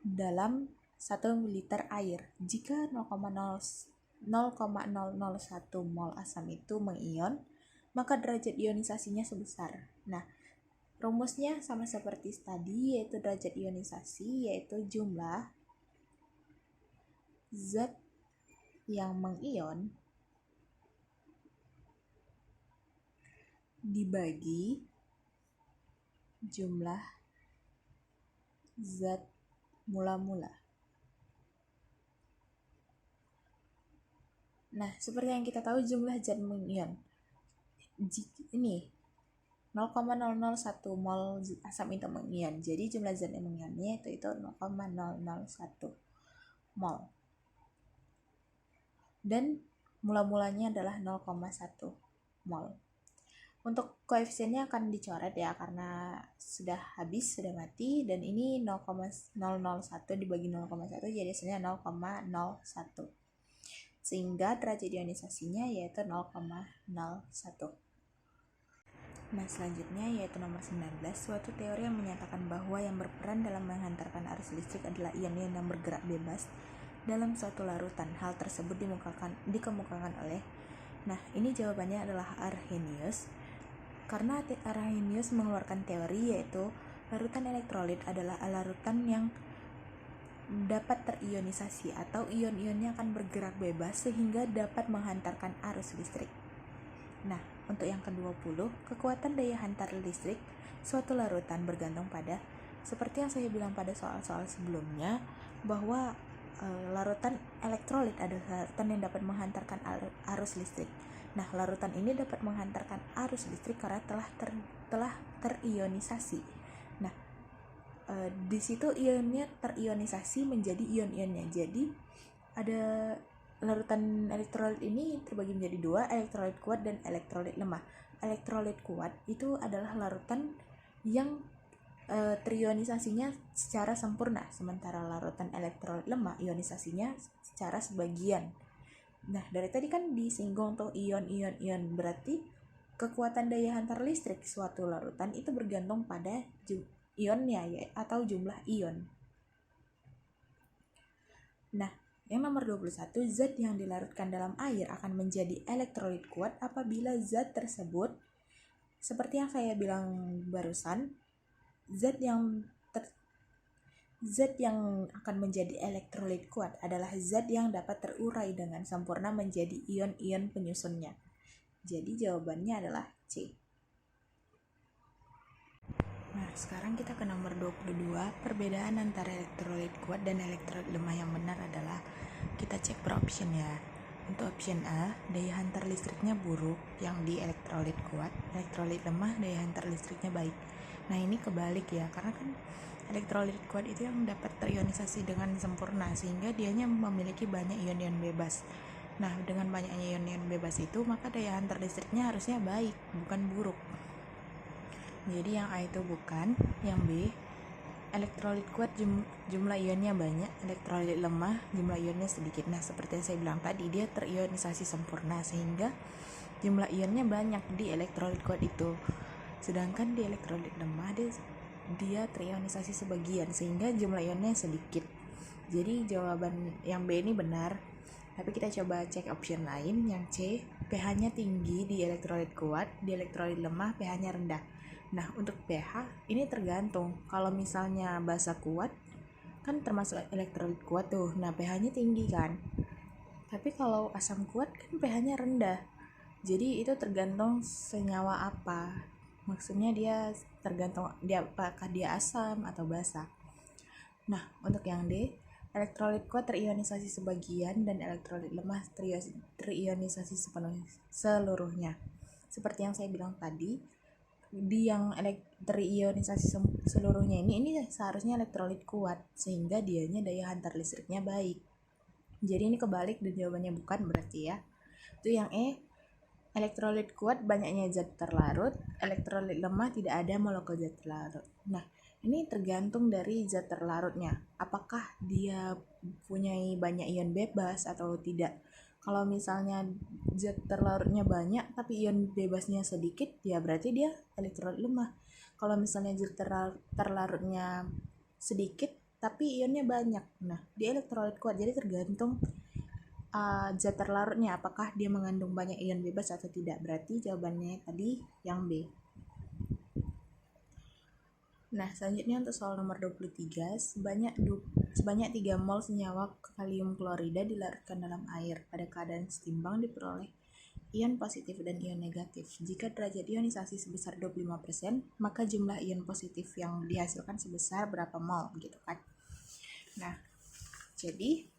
dalam 1 liter air. Jika 0,001 mol asam itu mengion, maka derajat ionisasinya sebesar. Nah, rumusnya sama seperti tadi, yaitu derajat ionisasi, yaitu jumlah zat yang mengion dibagi jumlah zat mula-mula. Nah, seperti yang kita tahu jumlah zat mengion ini 0,001 mol asam itu mengion. Jadi jumlah zat yang mengionnya itu 0,001 mol. Dan mula-mulanya adalah 0,1 mol. Untuk koefisiennya akan dicoret ya, karena sudah habis, sudah mati, dan ini 0,001 dibagi 0,1 jadi hasilnya 0,01. Sehingga derajat ionisasinya yaitu 0,01. Nah, selanjutnya yaitu nomor 19, suatu teori yang menyatakan bahwa yang berperan dalam menghantarkan arus listrik adalah ion-ion yang bergerak bebas dalam suatu larutan. Hal tersebut dikemukakan oleh, nah ini jawabannya adalah Arrhenius. Karena Arrhenius mengeluarkan teori yaitu larutan elektrolit adalah larutan yang dapat terionisasi atau ion-ionnya akan bergerak bebas sehingga dapat menghantarkan arus listrik. Nah, untuk yang ke-20, kekuatan daya hantar listrik suatu larutan bergantung pada, seperti yang saya bilang pada soal-soal sebelumnya, bahwa larutan elektrolit adalah larutan yang dapat menghantarkan arus listrik. Nah, larutan ini dapat menghantarkan arus listrik karena telah terionisasi. Nah, di situ ionnya terionisasi menjadi ion-ionnya. Jadi ada larutan elektrolit ini terbagi menjadi dua, elektrolit kuat dan elektrolit lemah. Elektrolit kuat itu adalah larutan yang terionisasinya secara sempurna, sementara larutan elektrolit lemah ionisasinya secara sebagian. Nah, dari tadi kan disinggung tuh ion, berarti kekuatan daya hantar listrik suatu larutan itu bergantung pada ionnya atau jumlah ion. Nah, yang nomor 21, zat yang dilarutkan dalam air akan menjadi elektrolit kuat apabila zat tersebut, seperti yang saya bilang barusan, zat yang akan menjadi elektrolit kuat adalah zat yang dapat terurai dengan sempurna menjadi ion-ion penyusunnya. Jadi jawabannya adalah C. Nah, sekarang kita ke nomor 22. Perbedaan antara elektrolit kuat dan elektrolit lemah yang benar adalah, kita cek per option ya. Untuk option A, daya hantar listriknya buruk yang di elektrolit kuat, elektrolit lemah daya hantar listriknya baik. Nah, ini kebalik ya, karena kan elektrolit kuat itu yang dapat terionisasi dengan sempurna sehingga dianya memiliki banyak ion-ion bebas. Nah, dengan banyaknya ion-ion bebas itu, maka daya hantar listriknya harusnya baik, bukan buruk. Jadi yang A itu bukan, yang B, elektrolit kuat jumlah ionnya banyak, elektrolit lemah jumlah ionnya sedikit. Nah, seperti yang saya bilang tadi, dia terionisasi sempurna sehingga jumlah ionnya banyak di elektrolit kuat itu. Sedangkan di elektrolit lemah dia terionisasi sebagian sehingga jumlah ionnya sedikit. Jadi jawaban yang B ini benar. Tapi kita coba cek option lain, yang C, pH-nya tinggi di elektrolit kuat, di elektrolit lemah pH-nya rendah. Nah, untuk pH ini tergantung. Kalau misalnya basa kuat kan termasuk elektrolit kuat tuh. Nah, pH-nya tinggi kan. Tapi kalau asam kuat kan pH-nya rendah. Jadi itu tergantung senyawa apa. Maksudnya dia tergantung apakah dia asam atau basa. Nah, untuk yang D, elektrolit kuat terionisasi sebagian dan elektrolit lemah terionisasi seluruhnya. Seperti yang saya bilang tadi, di yang terionisasi seluruhnya ini seharusnya elektrolit kuat sehingga dianya daya hantar listriknya baik. Jadi ini kebalik dan jawabannya bukan berarti ya. Itu yang E, elektrolit kuat banyaknya zat terlarut, elektrolit lemah tidak ada molekul zat terlarut. Nah, ini tergantung dari zat terlarutnya. Apakah dia punya banyak ion bebas atau tidak? Kalau misalnya zat terlarutnya banyak tapi ion bebasnya sedikit, ya berarti dia elektrolit lemah. Kalau misalnya zat terlarutnya sedikit tapi ionnya banyak, nah dia elektrolit kuat. Jadi tergantung zat terlarutnya apakah dia mengandung banyak ion bebas atau tidak. Berarti jawabannya tadi yang B. Nah, selanjutnya untuk soal nomor 23, sebanyak 3 mol senyawa kalium klorida dilarutkan dalam air. Pada keadaan setimbang diperoleh ion positif dan ion negatif. Jika derajat ionisasi sebesar 25%, maka jumlah ion positif yang dihasilkan sebesar berapa mol, gitu kan. Nah, jadi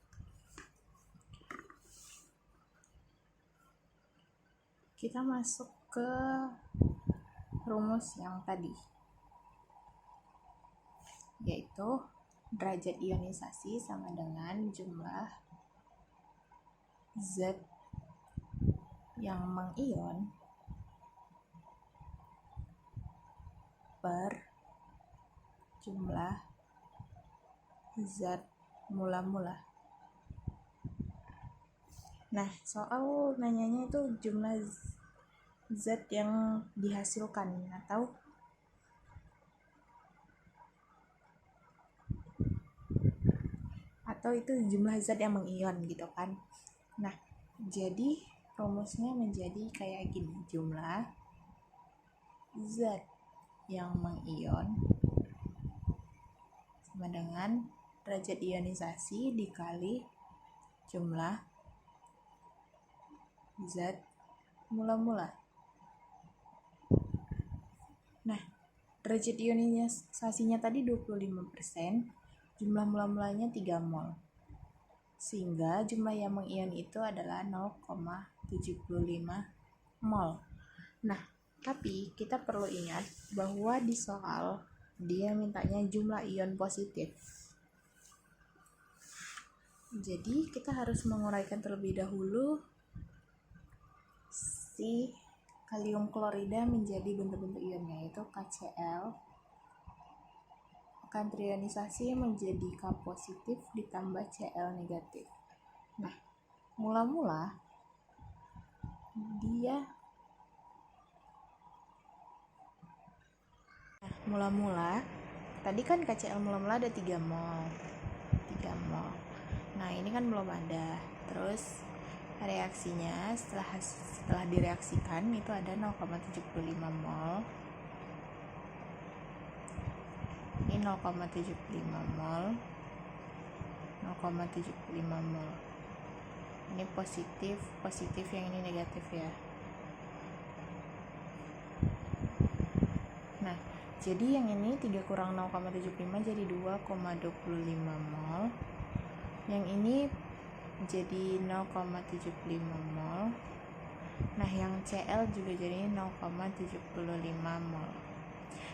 kita masuk ke rumus yang tadi, yaitu derajat ionisasi sama dengan jumlah zat yang mengion per jumlah zat mula-mula. Nah, soal nanyanya itu jumlah zat yang dihasilkan atau itu jumlah zat yang mengion gitu kan. Nah, jadi rumusnya menjadi kayak gini, jumlah zat yang mengion sama dengan derajat ionisasi dikali jumlah zat mula-mula. Nah, derajat ionisasinya tadi 25%, jumlah mula-mulanya 3 mol. Sehingga jumlah yang mengion itu adalah 0,75 mol. Nah, tapi kita perlu ingat bahwa di soal dia mintanya jumlah ion positif. Jadi kita harus menguraikan terlebih dahulu si kalium klorida menjadi bentuk-bentuk ionnya, yaitu KCl akan terionisasi menjadi K positif ditambah Cl negatif. Nah, mula-mula tadi kan KCl mula-mula ada 3 mol. Nah, ini kan belum ada. Terus reaksinya setelah direaksikan itu ada 0,75 mol. Ini 0,75 mol. 0,75 mol. Ini positif, yang ini negatif ya. Nah, jadi yang ini 3 kurang 0,75 jadi 2,25 mol. Yang ini jadi 0,75 mol. Nah, yang Cl juga jadi 0,75 mol.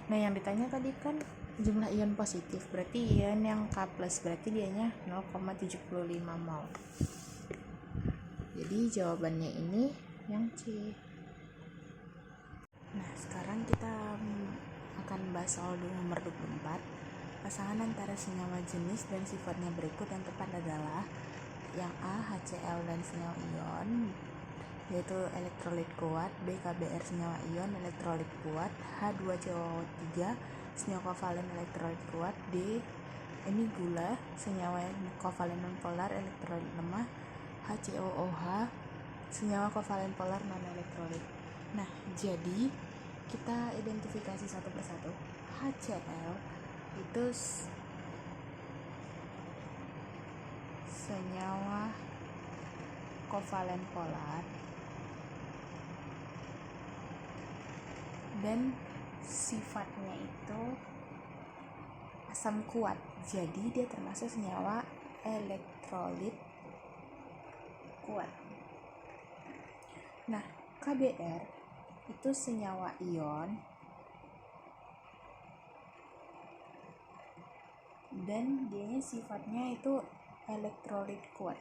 Nah, yang ditanya tadi kan jumlah ion positif, berarti ion yang K+, berarti dianya 0,75 mol. Jadi jawabannya ini yang C. Nah, sekarang kita akan bahas soal nomor 24. Pasangan antara senyawa jenis dan sifatnya berikut yang tepat adalah yang A, HCl dan senyawa ion, yaitu elektrolit kuat. B, KBr senyawa ion, elektrolit kuat. H2CO3 senyawa kovalen elektrolit kuat. D, ini gula, senyawa kovalen nonpolar elektrolit lemah. HCOOH senyawa kovalen polar non elektrolit. Nah, jadi kita identifikasi satu persatu. HCl itu senyawa kovalen polar dan sifatnya itu asam kuat. Jadi dia termasuk senyawa elektrolit kuat. Nah, KBr itu senyawa ion dan dia sifatnya itu elektrolit kuat.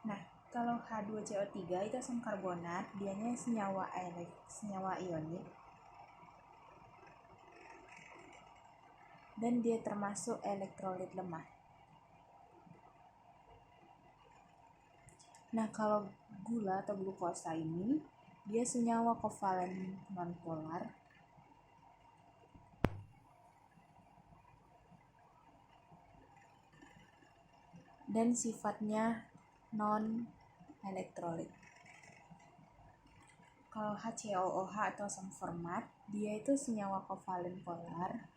Nah, kalau H2CO3 itu asam karbonat, dianya senyawa ionik dan dia termasuk elektrolit lemah. Nah, kalau gula atau glukosa ini, dia senyawa kovalen nonpolar dan sifatnya non-elektrolit. Kalau HCOOH atau asam format, dia itu senyawa kovalen polar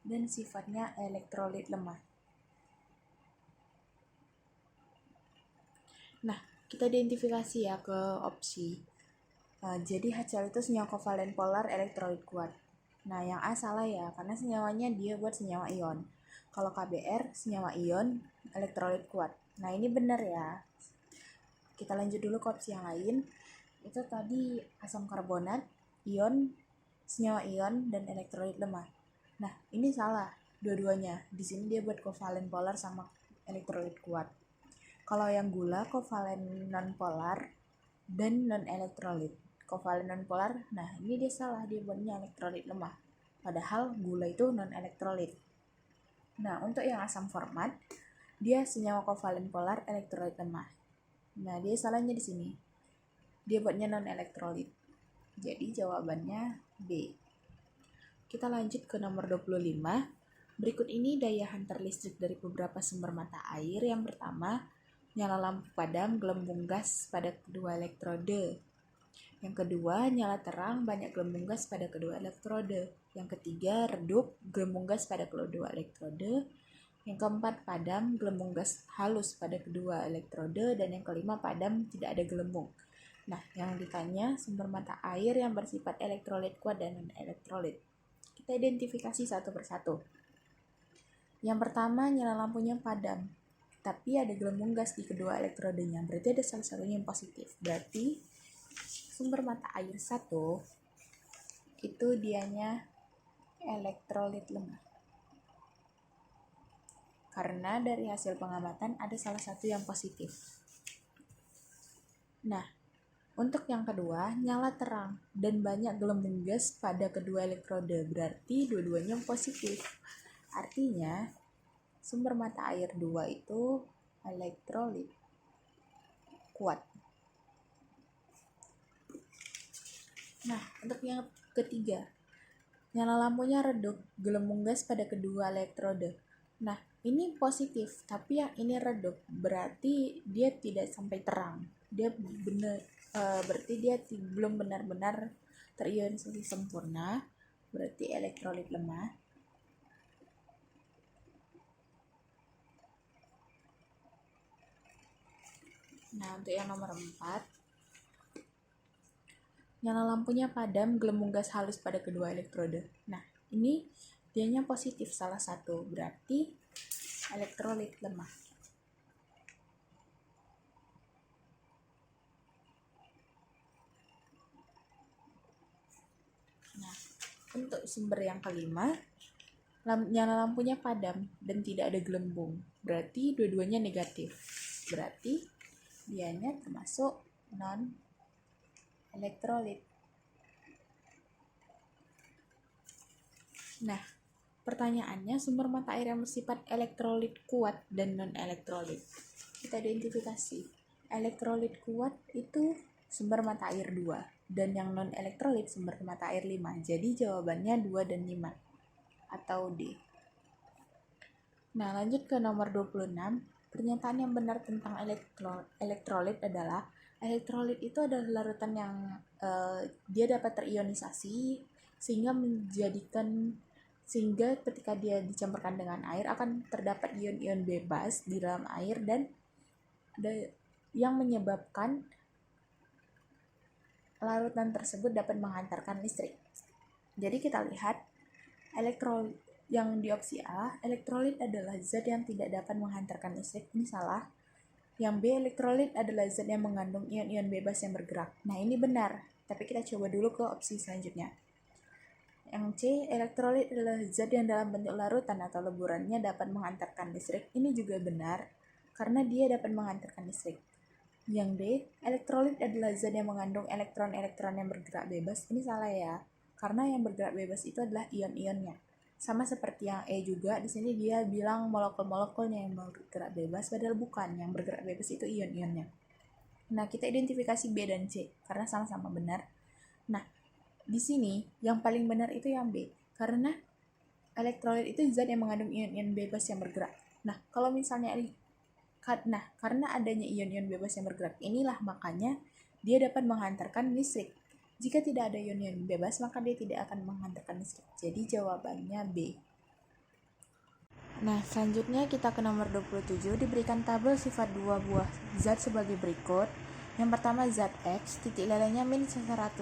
dan sifatnya elektrolit lemah. Nah, kita identifikasi ya ke opsi. Jadi HCl itu senyawa kovalen polar elektrolit kuat. Nah, yang A salah ya, karena senyawanya dia buat senyawa ion. Kalau KBr senyawa ion elektrolit kuat. Nah, ini benar ya. Kita lanjut dulu ke opsi yang lain. Itu tadi asam karbonat, ion, senyawa ion, dan elektrolit lemah. Nah, ini salah dua-duanya. Di sini dia buat kovalen polar sama elektrolit kuat. Kalau yang gula kovalen non-polar dan non-elektrolit. Kovalen non-polar, nah ini dia salah, dia buatnya elektrolit lemah. Padahal gula itu non-elektrolit. Nah, untuk yang asam format, dia senyawa kovalen polar elektrolit lemah. Nah, dia salahnya di sini. Dia buatnya non-elektrolit. Jadi jawabannya B. Kita lanjut ke nomor 25. Berikut ini daya hantar listrik dari beberapa sumber mata air. Yang pertama, nyala lampu padam gelembung gas pada kedua elektrode. Yang kedua, nyala terang banyak gelembung gas pada kedua elektrode. Yang ketiga, redup gelembung gas pada kedua elektrode. Yang keempat, padam gelembung gas halus pada kedua elektrode. Dan yang kelima, padam tidak ada gelembung. Nah, yang ditanya sumber mata air yang bersifat elektrolit kuat dan non-elektrolit. Kita identifikasi satu persatu. Yang pertama, nyala lampunya padam, tapi ada gelembung gas di kedua elektrodenya. Berarti ada salah satunya yang positif. Berarti sumber mata air 1 itu dianya elektrolit lemah. Karena dari hasil pengamatan ada salah satu yang positif. Nah, untuk yang kedua, nyala terang dan banyak gelembung gas pada kedua elektrode. Berarti dua-duanya positif. Artinya, sumber mata air 2 itu elektrolit kuat. Nah, untuk yang ketiga, nyala lampunya redup, gelembung gas pada kedua elektrode. Nah, ini positif, tapi yang ini redup, berarti dia tidak sampai terang. Dia berarti dia belum benar-benar terionisasi sempurna, berarti elektrolit lemah. Nah, untuk yang nomor 4, nyala lampunya padam, gelembung gas halus pada kedua elektrode. Nah, ini dianya positif salah satu, berarti elektrolit lemah. Nah, untuk sumber yang kelima, nyala lampunya padam dan tidak ada gelembung, berarti dua-duanya negatif. Berarti dianya termasuk non-elektrolit. Nah, pertanyaannya sumber mata air yang bersifat elektrolit kuat dan non-elektrolit. Kita identifikasi. Elektrolit kuat itu sumber mata air 2 dan yang non-elektrolit sumber mata air 5. Jadi jawabannya 2 dan 5 atau D. Nah, lanjut ke nomor 26. Pernyataan yang benar tentang elektrolit adalah elektrolit itu adalah larutan yang dia dapat terionisasi sehingga ketika dia dicampurkan dengan air akan terdapat ion-ion bebas di dalam air dan yang menyebabkan larutan tersebut dapat menghantarkan listrik. Jadi kita lihat elektrolit yang di opsi A, elektrolit adalah zat yang tidak dapat menghantarkan listrik. Ini salah. Yang B, elektrolit adalah zat yang mengandung ion-ion bebas yang bergerak. Nah, ini benar. Tapi kita coba dulu ke opsi selanjutnya. Yang C, elektrolit adalah zat yang dalam bentuk larutan atau leburannya dapat menghantarkan listrik. Ini juga benar, karena dia dapat menghantarkan listrik. Yang D, elektrolit adalah zat yang mengandung elektron-elektron yang bergerak bebas. Ini salah ya, karena yang bergerak bebas itu adalah ion-ionnya. Sama seperti yang E juga, di sini dia bilang molekul-molekulnya yang bergerak bebas, padahal bukan. Yang bergerak bebas itu ion-ionnya. Nah, kita identifikasi B dan C karena sama-sama benar. Nah, di sini yang paling benar itu yang B, karena elektrolit itu zat yang mengandung ion-ion bebas yang bergerak. Nah, kalau misalnya karena adanya ion-ion bebas yang bergerak inilah makanya dia dapat menghantarkan listrik. Jika tidak ada ion-ion bebas, maka dia tidak akan menghantarkan listrik. Jadi jawabannya B. Nah, selanjutnya kita ke nomor 27, diberikan tabel sifat dua buah zat sebagai berikut. Yang pertama zat X, titik lelehnya min 115,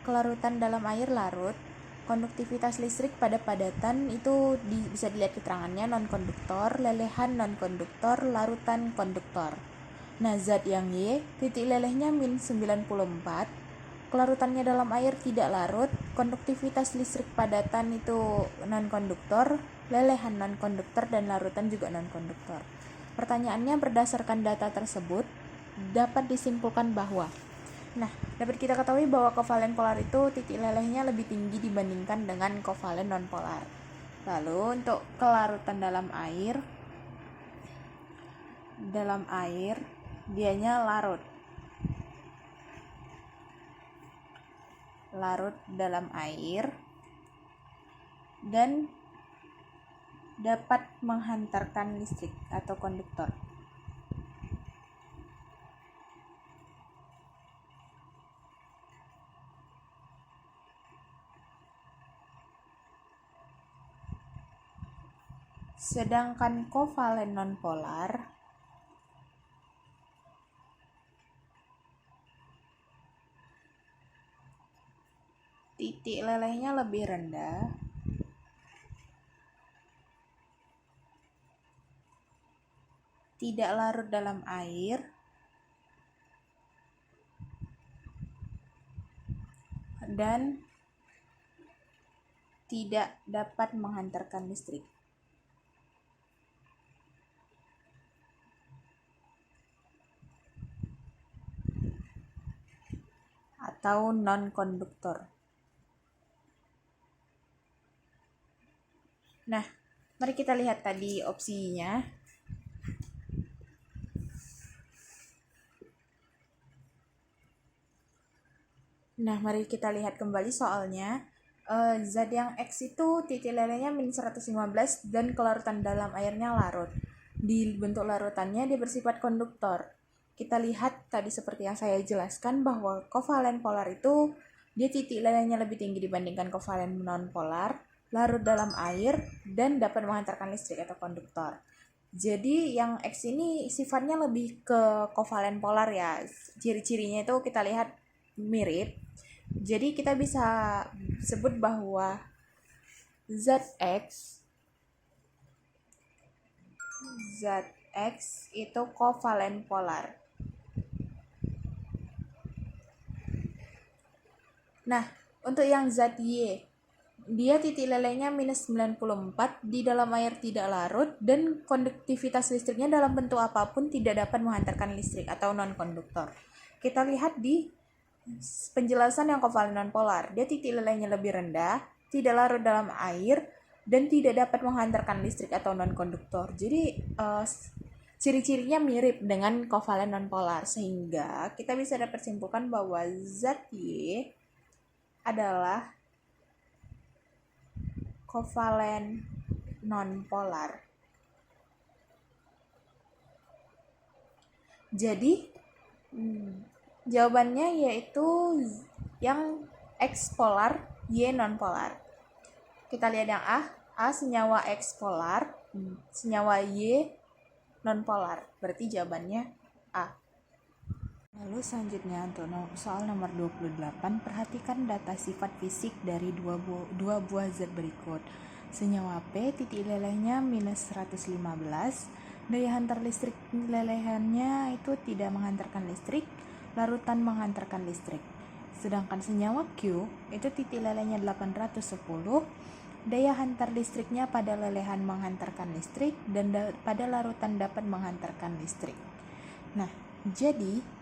kelarutan dalam air larut, konduktivitas listrik pada padatan itu bisa dilihat keterangannya non-konduktor, lelehan non-konduktor, larutan konduktor. Nah, zat yang Y, titik lelehnya min 94, kelarutannya dalam air tidak larut, konduktivitas listrik padatan itu non-konduktor, lelehan non-konduktor, dan larutan juga non-konduktor. Pertanyaannya, berdasarkan data tersebut, dapat disimpulkan bahwa dapat kita ketahui bahwa kovalen polar itu titik lelehnya lebih tinggi dibandingkan dengan kovalen non-polar. Lalu untuk kelarutan dalam air dianya larut dalam air dan dapat menghantarkan listrik atau konduktor. Sedangkan kovalen nonpolar titik lelehnya lebih rendah tidak larut dalam air dan tidak dapat menghantarkan listrik. Atau non-konduktor. Nah, mari kita lihat tadi opsinya. Nah, mari kita lihat kembali soalnya. Zat yang X itu titik lelehnya min 115 dan kelarutan dalam airnya larut. Di bentuk larutannya dia bersifat konduktor. Kita lihat tadi seperti yang saya jelaskan bahwa kovalen polar itu dia titik lelehnya lebih tinggi dibandingkan kovalen non-polar, larut dalam air, dan dapat menghantarkan listrik atau konduktor. Jadi yang X ini sifatnya lebih ke kovalen polar ya. Ciri-cirinya itu kita lihat mirip. Jadi kita bisa sebut bahwa zat X itu kovalen polar. Nah, untuk yang zat Y, dia titik lelehnya minus 94, di dalam air tidak larut, dan konduktivitas listriknya dalam bentuk apapun tidak dapat menghantarkan listrik atau non-konduktor. Kita lihat di penjelasan yang kovalen non-polar, dia titik lelehnya lebih rendah, tidak larut dalam air, dan tidak dapat menghantarkan listrik atau non-konduktor. Jadi ciri-cirinya mirip dengan kovalen non-polar, sehingga kita bisa dapat simpulkan bahwa zat Y adalah kovalen non-polar. Jadi jawabannya yaitu yang X polar, Y non-polar. Kita lihat yang A senyawa X polar, senyawa Y non-polar. Berarti jawabannya A. Lalu selanjutnya untuk soal nomor 28, perhatikan data sifat fisik dari dua buah zat berikut. Senyawa P titik lelehnya minus 115, daya hantar listrik lelehannya itu tidak menghantarkan listrik, larutan menghantarkan listrik. Sedangkan senyawa Q itu titik lelehnya 810, daya hantar listriknya pada lelehan menghantarkan listrik dan pada larutan dapat menghantarkan listrik. Nah, jadi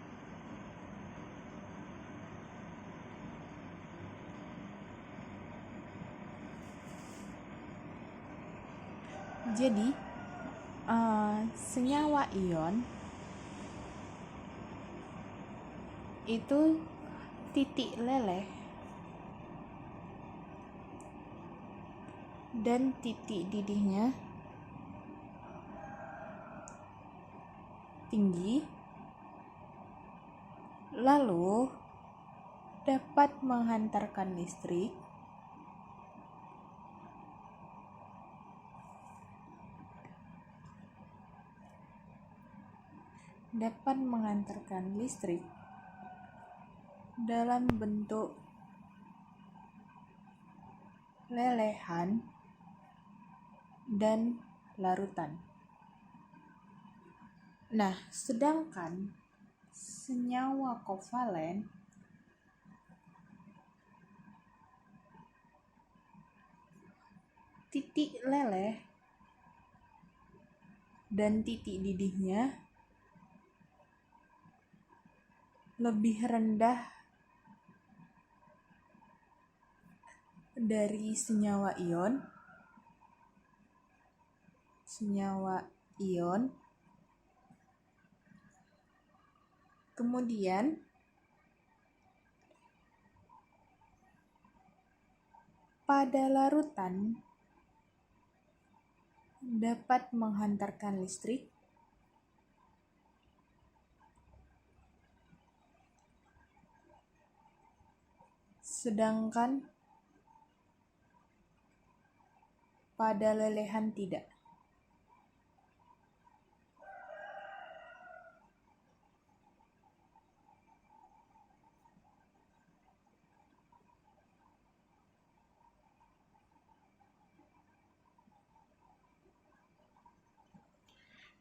Jadi senyawa ion itu titik leleh dan titik didihnya tinggi, lalu dapat menghantarkan listrik dalam bentuk lelehan dan larutan. Nah, sedangkan senyawa kovalen titik leleh dan titik didihnya lebih rendah dari senyawa ion. Kemudian pada larutan dapat menghantarkan listrik sedangkan pada lelehan tidak.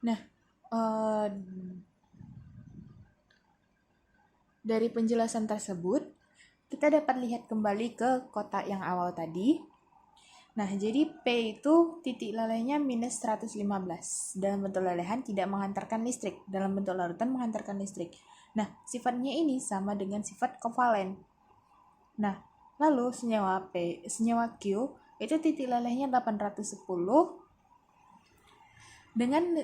Nah, dari penjelasan tersebut, kita dapat lihat kembali ke kotak yang awal tadi. Nah, jadi P itu titik lelehnya minus 115. Dalam bentuk lelehan tidak menghantarkan listrik. Dalam bentuk larutan menghantarkan listrik. Nah, sifatnya ini sama dengan sifat kovalen. Nah, lalu senyawa Q itu titik lelehnya 810. Dengan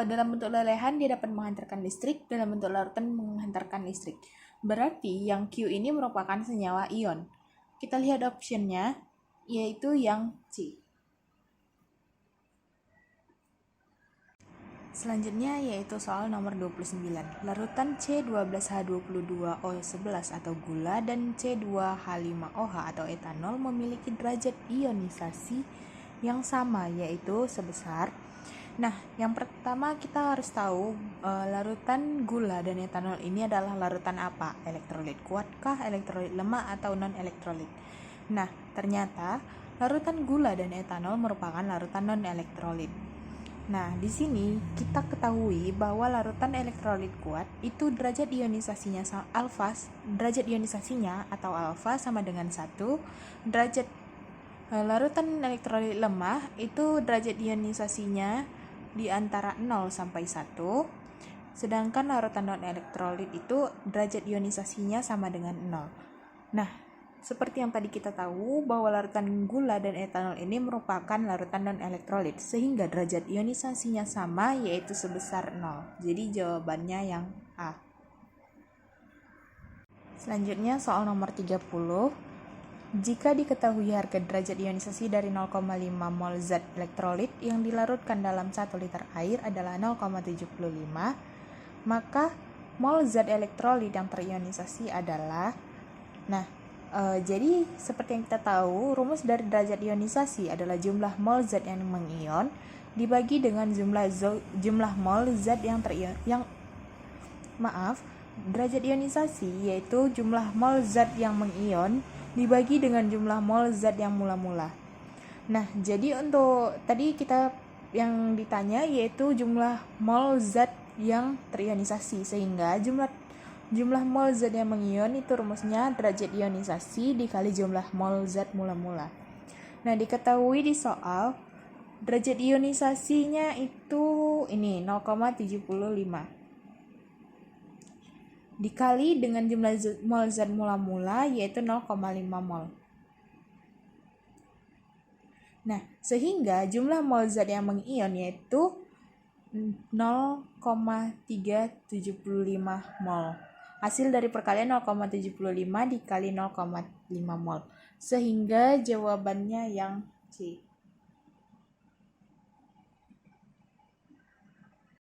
dalam bentuk lelehan dia dapat menghantarkan listrik, dalam bentuk larutan menghantarkan listrik. Berarti yang Q ini merupakan senyawa ion. Kita lihat optionnya, yaitu yang C. Selanjutnya yaitu soal nomor 29. Larutan C12H22O11 atau gula dan C2H5OH atau etanol memiliki derajat ionisasi yang sama, yaitu sebesar. Nah, yang pertama kita harus tahu larutan gula dan etanol ini adalah larutan apa? Elektrolit kuatkah, elektrolit lemah, atau non-elektrolit? Nah, ternyata larutan gula dan etanol merupakan larutan non-elektrolit. Nah, di sini kita ketahui bahwa larutan elektrolit kuat itu derajat ionisasinya atau alfa sama dengan 1. Derajat larutan elektrolit lemah itu derajat ionisasinya di antara 0 sampai 1. Sedangkan larutan non-elektrolit itu derajat ionisasinya sama dengan 0. Nah, seperti yang tadi kita tahu bahwa larutan gula dan etanol ini merupakan larutan non-elektrolit sehingga derajat ionisasinya sama, yaitu sebesar 0. Jadi jawabannya yang A. Selanjutnya soal nomor 30. Jika diketahui harga derajat ionisasi dari 0,5 mol zat elektrolit yang dilarutkan dalam 1 liter air adalah 0,75, maka mol zat elektrolit yang terionisasi adalah, jadi seperti yang kita tahu, rumus dari derajat ionisasi adalah jumlah mol zat yang mengion dibagi dengan jumlah mol zat derajat ionisasi yaitu jumlah mol zat yang mengion dibagi dengan jumlah mol zat yang mula-mula. Nah, jadi untuk tadi kita yang ditanya yaitu jumlah mol zat yang terionisasi, sehingga jumlah mol zat yang mengion itu rumusnya derajat ionisasi dikali jumlah mol zat mula-mula. Nah, diketahui di soal derajat ionisasinya itu ini 0,75 dikali dengan jumlah mol zat mula-mula yaitu 0,5 mol. Nah, sehingga jumlah mol zat yang mengion yaitu 0,375 mol. Hasil dari perkalian 0,75 dikali 0,5 mol. Sehingga jawabannya yang C.